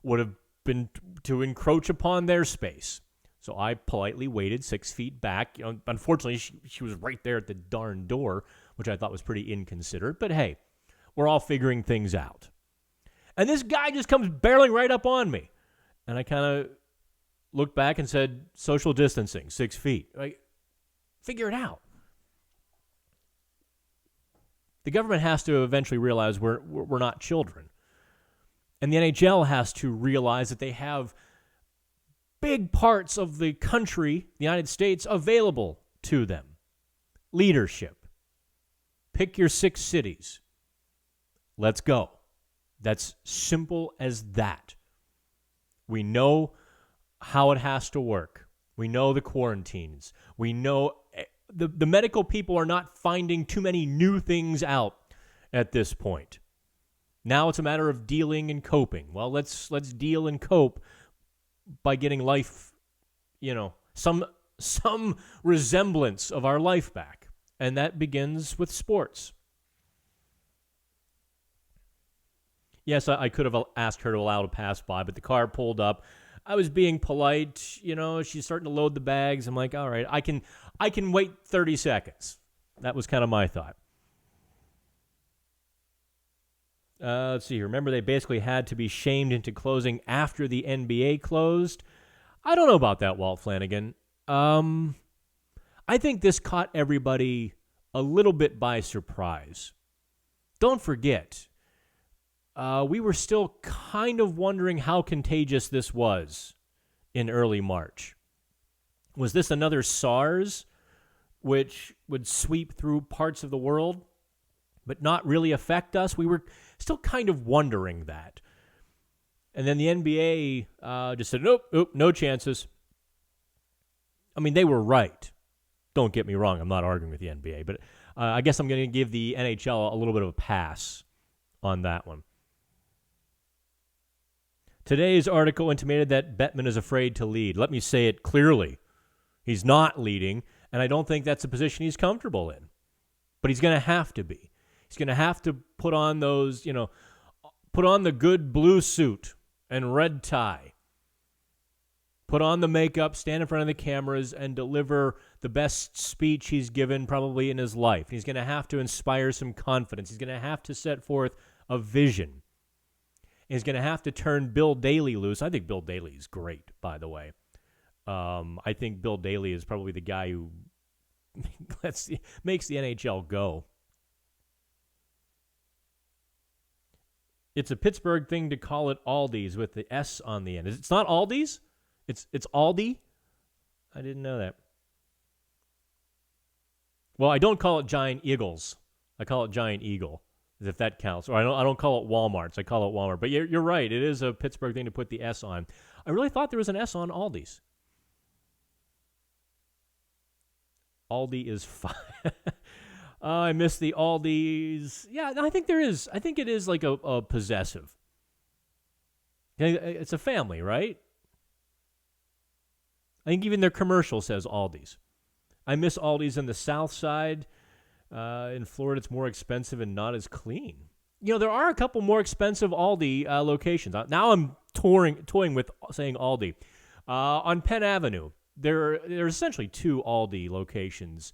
would have been to encroach upon their space. So I politely waited 6 feet back. Unfortunately, she was right there at the darn door, which I thought was pretty inconsiderate. But hey, we're all figuring things out. And this guy just comes barreling right up on me. And I kind of looked back and said, social distancing, 6 feet. Figure it out. The government has to eventually realize we're not children. And the NHL has to realize that they have big parts of the country, the United States, available to them. Leadership. Pick your 6 cities. Let's go. That's simple as that. We know how it has to work. We know the quarantines. We know the medical people are not finding too many new things out at this point. Now it's a matter of dealing and coping. Well, let's deal and cope by getting life, some resemblance of our life back. And that begins with sports. Yes, I could have asked her to allow to pass by, but the car pulled up. I was being polite. She's starting to load the bags. I'm like, all right, I can wait 30 seconds. That was kind of my thought. Let's see here. Remember, they basically had to be shamed into closing after the NBA closed. I don't know about that, Walt Flanagan. I think this caught everybody a little bit by surprise. Don't forget, we were still kind of wondering how contagious this was in early March. Was this another SARS, which would sweep through parts of the world, but not really affect us? We were still kind of wondering that. And then the NBA just said, nope, no chances. I mean, they were right. Don't get me wrong. I'm not arguing with the NBA, but I guess I'm going to give the NHL a little bit of a pass on that one. Today's article intimated that Bettman is afraid to lead. Let me say it clearly. He's not leading, And I don't think that's a position he's comfortable in. But he's going to have to be. He's going to have to put on those, put on the good blue suit and red tie. Put on the makeup, stand in front of the cameras, and deliver the best speech he's given probably in his life. He's going to have to inspire some confidence. He's going to have to set forth a vision. He's going to have to turn Bill Daly loose. I think Bill Daly is great, by the way. I think Bill Daly is probably the guy who makes the NHL go. It's a Pittsburgh thing to call it Aldi's with the S on the end. It's not Aldi's? It's Aldi? I didn't know that. Well, I don't call it Giant Eagles. I call it Giant Eagle, as if that counts. Or I don't call it Walmart's. I call it Walmart. But you're right. It is a Pittsburgh thing to put the S on. I really thought there was an S on Aldi's. Aldi is fine. I miss the Aldi's. Yeah, I think there is. I think it is like a possessive. It's a family, right? I think even their commercial says Aldi's. I miss Aldi's in the South Side. In Florida, it's more expensive and not as clean. There are a couple more expensive Aldi locations. Now I'm toying with saying Aldi. On Penn Avenue, there's essentially two Aldi locations.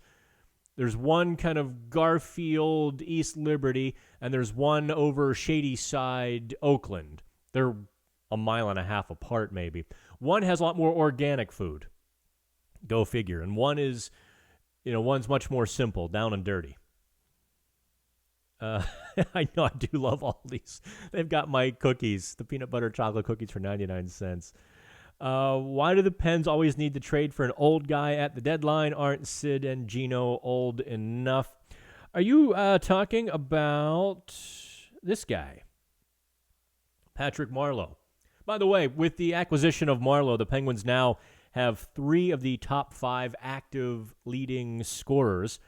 There's one kind of Garfield, East Liberty, and there's one over Shady Side, Oakland. They're a mile and a half apart, maybe. One has a lot more organic food. Go figure. And one is, one's much more simple, down and dirty. I know I do love Aldi's. They've got my cookies, the peanut butter chocolate cookies for 99 cents. Why do the Pens always need to trade for an old guy at the deadline? Aren't Sid and Gino old enough? Are you talking about this guy, Patrick Marleau? By the way, with the acquisition of Marleau, the Penguins now have 3 of the top 5 active leading scorers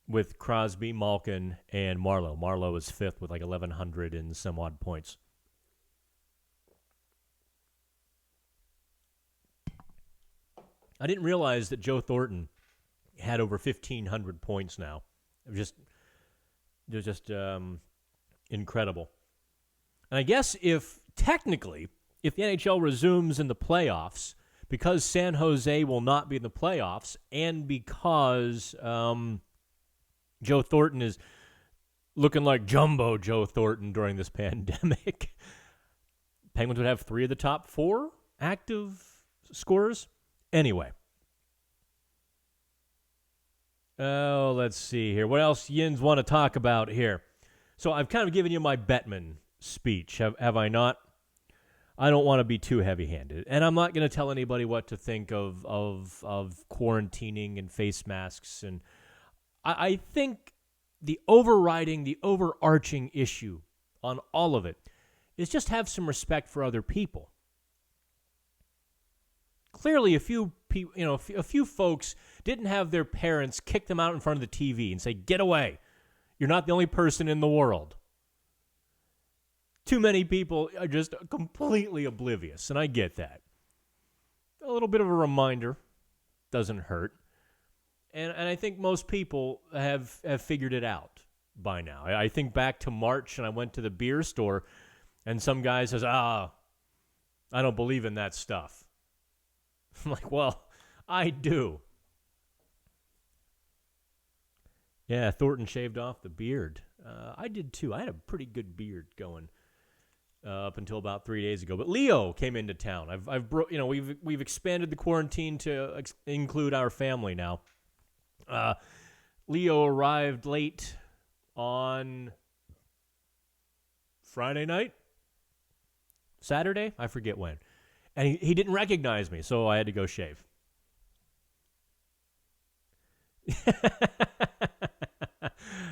with Crosby, Malkin, and Marleau. Marleau is 5th with like 1,100 and some odd points. I didn't realize that Joe Thornton had over 1,500 points now. It was just incredible. And I guess if the NHL resumes in the playoffs, because San Jose will not be in the playoffs, and because Joe Thornton is looking like Jumbo Joe Thornton during this pandemic, Penguins would have 3 of the top 4 active scorers. Anyway. Oh, let's see here. What else Yins want to talk about here? So I've kind of given you my Bettman speech, have I not? I don't want to be too heavy-handed, and I'm not going to tell anybody what to think of quarantining and face masks. And I think the overarching issue on all of it is just have some respect for other people. Clearly, a few folks didn't have their parents kick them out in front of the TV and say, "Get away! You're not the only person in the world." Too many people are just completely oblivious, and I get that. A little bit of a reminder doesn't hurt. And I think most people have figured it out by now. I think back to March, and I went to the beer store, and some guy says, I don't believe in that stuff. I'm like, well, I do. Yeah, Thornton shaved off the beard. I did too. I had a pretty good beard going up until about 3 days ago. But Leo came into town. We've expanded the quarantine to include our family now. Leo arrived late on Friday night, Saturday, I forget when. And he didn't recognize me, so I had to go shave.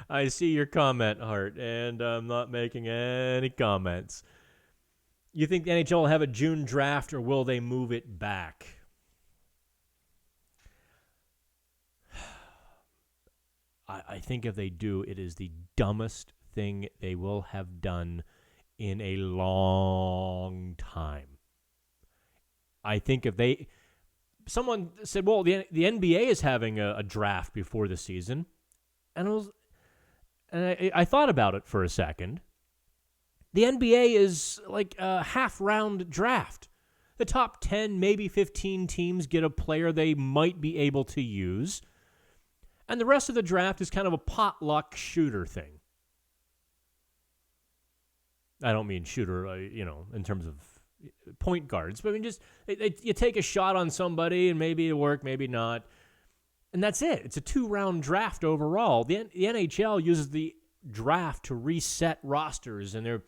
I see your comment, Hart, and I'm not making any comments. You think the NHL will have a June draft, or will they move it back? I think if they do, it is the dumbest thing they will have done in a long time. I think if someone said, well, the NBA is having a draft before the season. And I thought about it for a second. The NBA is like a half-round draft. The top 10, maybe 15 teams get a player they might be able to use. And the rest of the draft is kind of a potluck shooter thing. I don't mean shooter, in terms of point guards. But I mean, just you take a shot on somebody and maybe it'll work, maybe not. And that's it. It's a 2-round draft overall. The NHL uses the draft to reset rosters, and they're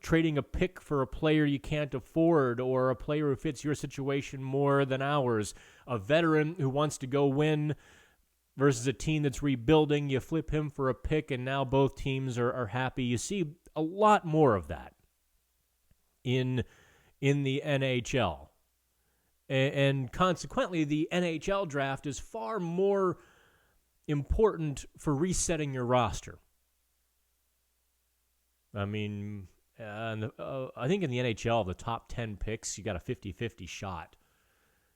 trading a pick for a player you can't afford or a player who fits your situation more than ours, a veteran who wants to go win versus a team that's rebuilding. You flip him for a pick, and now both teams are happy. You see a lot more of that in the NHL. And consequently, the NHL draft is far more important for resetting your roster. I mean, I think in the NHL, the top 10 picks, you got a 50-50 shot.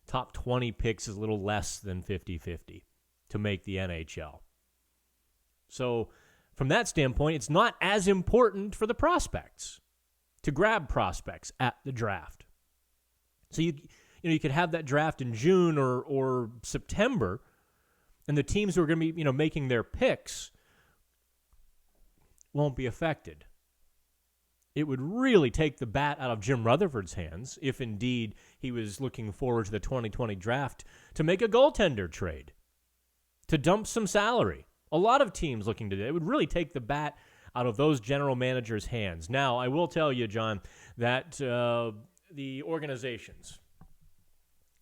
Top 20 picks is a little less than 50-50 to make the NHL. So from that standpoint, it's not as important for the prospects to grab prospects at the draft. So you could have that draft in June or September, and the teams who are going to be making their picks won't be affected. It would really take the bat out of Jim Rutherford's hands, if indeed he was looking forward to the 2020 draft, to make a goaltender trade, to dump some salary. A lot of teams looking to do it. It would really take the bat out of those general managers' hands. Now, I will tell you, John, that the organizations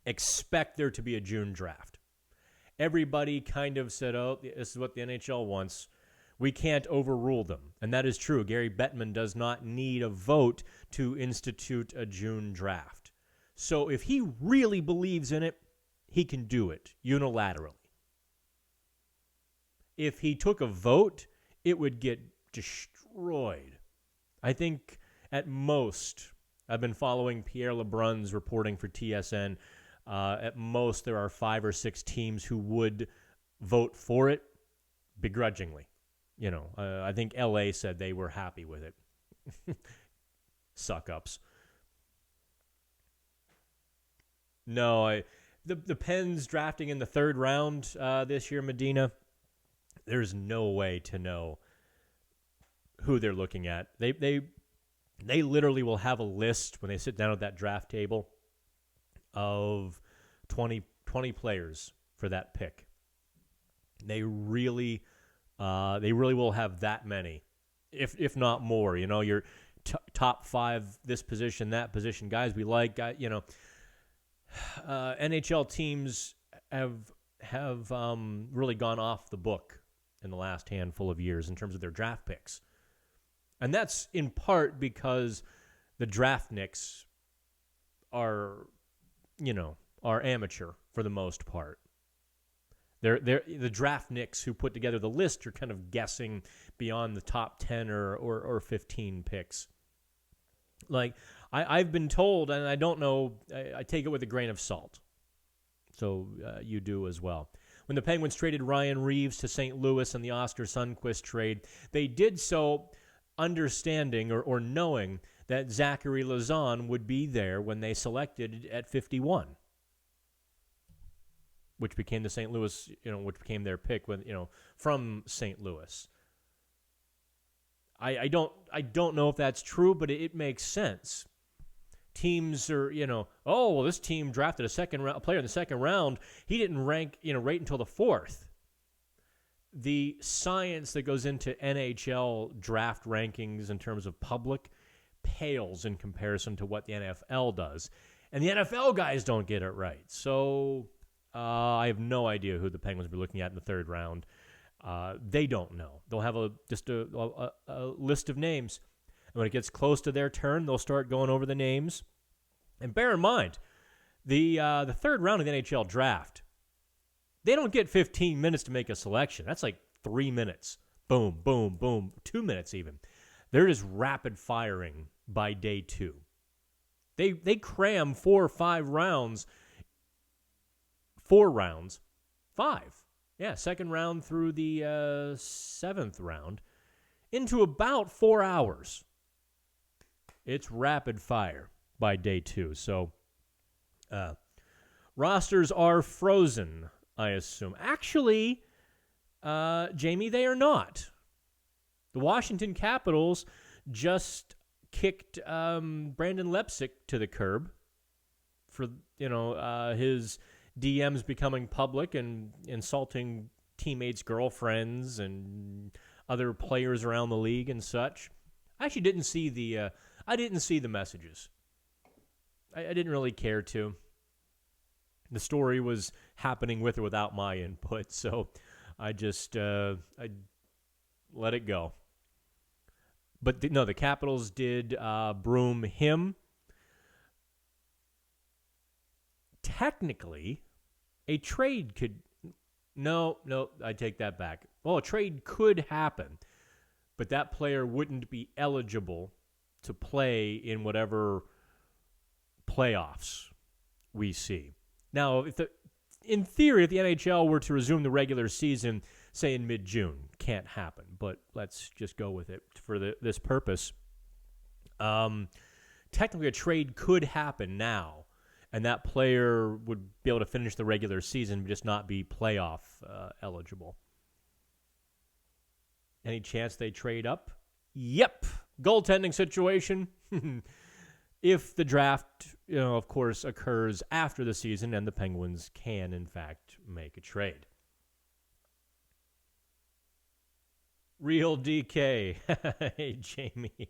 expect there to be a June draft. Everybody kind of said, oh, this is what the NHL wants. We can't overrule them. And that is true. Gary Bettman does not need a vote to institute a June draft. So if he really believes in it, he can do it unilaterally. If he took a vote, it would get destroyed. I think at most, I've been following Pierre Lebrun's reporting for TSN. At most, there are 5 or 6 teams who would vote for it begrudgingly. I think LA said they were happy with it. Suck-ups. No, the Pens drafting in the 3rd round this year, Medina, there's no way to know who they're looking at. They literally will have a list when they sit down at that draft table of 20 players for that pick. They really will have that many, if not more. Your top 5, this position, that position, guys we like. NHL teams have really gone off the book in the last handful of years in terms of their draft picks, and that's in part because the draftniks are amateur for the most part. They're the draftniks who put together the list are kind of guessing beyond the top 10 or 15 picks. Like, I've been told, and I don't know, I take it with a grain of salt. So you do as well. When the Penguins traded Ryan Reeves to St. Louis in the Oscar Sundqvist trade, they did so understanding or knowing that Zachary Lauzon would be there when they selected at 51. Which became the St. Louis, which became their pick from St. Louis. I don't know if that's true, but it makes sense. Teams are, this team drafted a player in the 2nd round. He didn't rank, right until the 4th. The science that goes into NHL draft rankings in terms of public pales in comparison to what the NFL does. And the NFL guys don't get it right. So I have no idea who the Penguins will be looking at in the 3rd round. They don't know. They'll have just a list of names. And when it gets close to their turn, they'll start going over the names. And bear in mind, the 3rd round of the NHL draft, they don't get 15 minutes to make a selection. That's like 3 minutes. Boom, boom, boom. 2 minutes even. They're just rapid firing by day 2. They cram 4 or 5 rounds 4 rounds. 5. Yeah, second round through the 7th round into about 4 hours. It's rapid fire by day 2. So rosters are frozen, I assume. Actually, Jamie, they are not. The Washington Capitals just kicked Brandon Lepsic to the curb for, his DMs becoming public and insulting teammates' girlfriends and other players around the league and such. I actually didn't see the messages. I didn't really care to. The story was happening with or without my input, so I just I let it go. But the Capitals did broom him. Technically, a trade could... No, I take that back. Well, a trade could happen, but that player wouldn't be eligible to play in whatever playoffs we see. Now, in theory, if the NHL were to resume the regular season, say in mid-June, can't happen, but let's just go with it for this purpose. Technically, a trade could happen now, and that player would be able to finish the regular season, but just not be playoff eligible. Any chance they trade up? Yep. Goaltending situation. If the draft, of course, occurs after the season and the Penguins can, in fact, make a trade. Real DK. Hey, Jamie.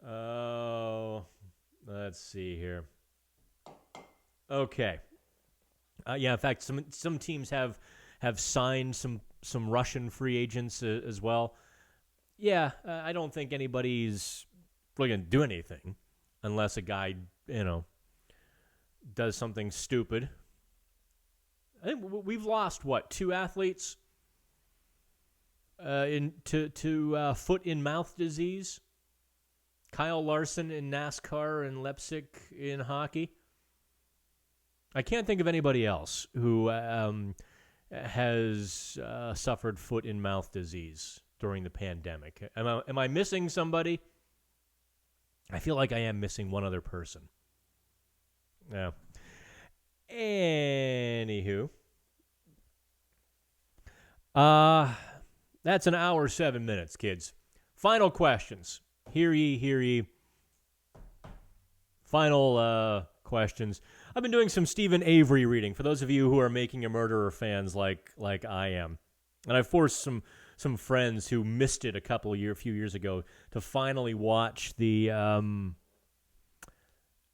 Oh, let's see here. Okay. In fact, some teams have signed some Russian free agents as well. Yeah, I don't think anybody's really going to do anything unless a guy, does something stupid. I think we've lost, 2 athletes to foot-in-mouth disease? Kyle Larson in NASCAR and Lepsic in hockey. I can't think of anybody else who has suffered foot-in-mouth disease during the pandemic. Am I missing somebody? I feel like I am missing one other person. Yeah. Anywho. That's an hour, 7 minutes, kids. Final questions. Hear ye, hear ye. Final questions. I've been doing some Stephen Avery reading for those of you who are Making a Murderer fans like I am. And I forced some friends who missed it a few years ago to finally watch the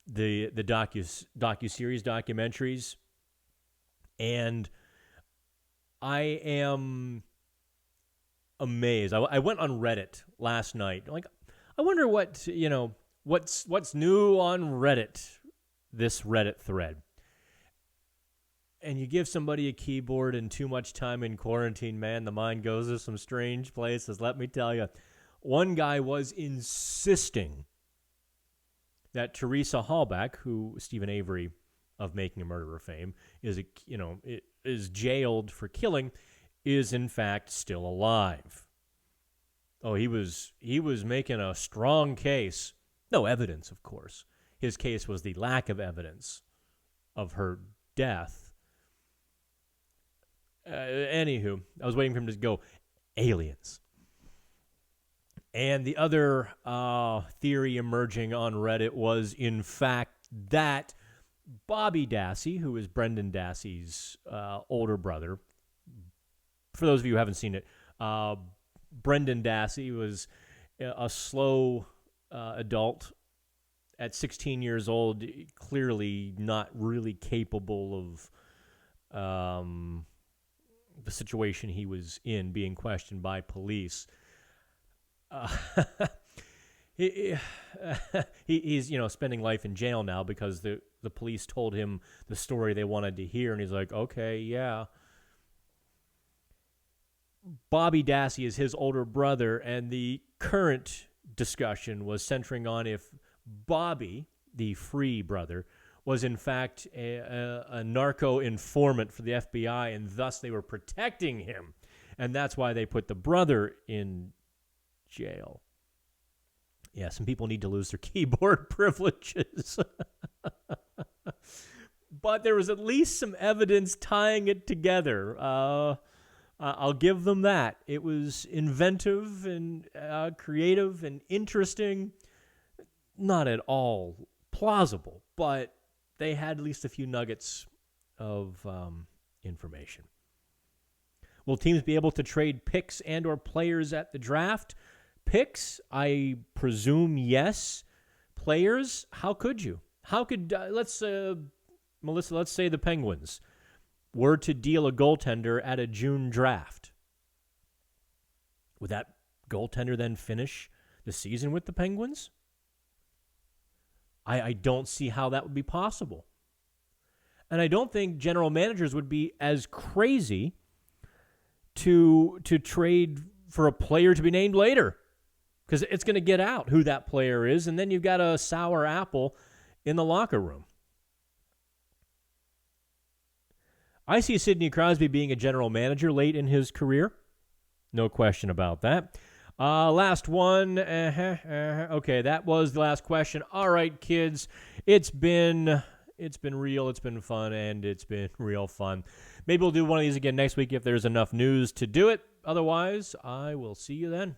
docuseries, documentaries, and I am amazed. I went on Reddit last night. I wonder what's new on Reddit, this Reddit thread. And you give somebody a keyboard and too much time in quarantine, man, the mind goes to some strange places. Let me tell you, one guy was insisting that Teresa Hallback, who Stephen Avery of Making a Murderer fame is jailed for killing, is in fact still alive. Oh, he was making a strong case. No evidence, of course. His case was the lack of evidence of her death. Anywho, I was waiting for him to go, aliens. And the other theory emerging on Reddit was, in fact, that Bobby Dassey, who is Brendan Dassey's older brother, for those of you who haven't seen it, Brendan Dassey was a slow adult at 16 years old, clearly not really capable of the situation he was in, being questioned by police. He's spending life in jail now because the police told him the story they wanted to hear, and he's like, okay, yeah. Bobby Dassey is his older brother, and the current discussion was centering on if Bobby, the free brother, was in fact a narco informant for the FBI, and thus they were protecting him. And that's why they put the brother in jail. Yeah, some people need to lose their keyboard privileges. But there was at least some evidence tying it together. I'll give them that. It was inventive and creative and interesting. Not at all plausible, but they had at least a few nuggets of information. Will teams be able to trade picks and or players at the draft? Picks, I presume, yes. Players, how could you? How could, Melissa, let's say the Penguins were to deal a goaltender at a June draft. Would that goaltender then finish the season with the Penguins? I don't see how that would be possible. And I don't think general managers would be as crazy to trade for a player to be named later, because it's going to get out who that player is, and then you've got a sour apple in the locker room. I see Sidney Crosby being a general manager late in his career. No question about that. Last one. Okay, that was the last question. All right, kids. It's been real, it's been fun, and it's been real fun. Maybe we'll do one of these again next week if there's enough news to do it. Otherwise, I will see you then.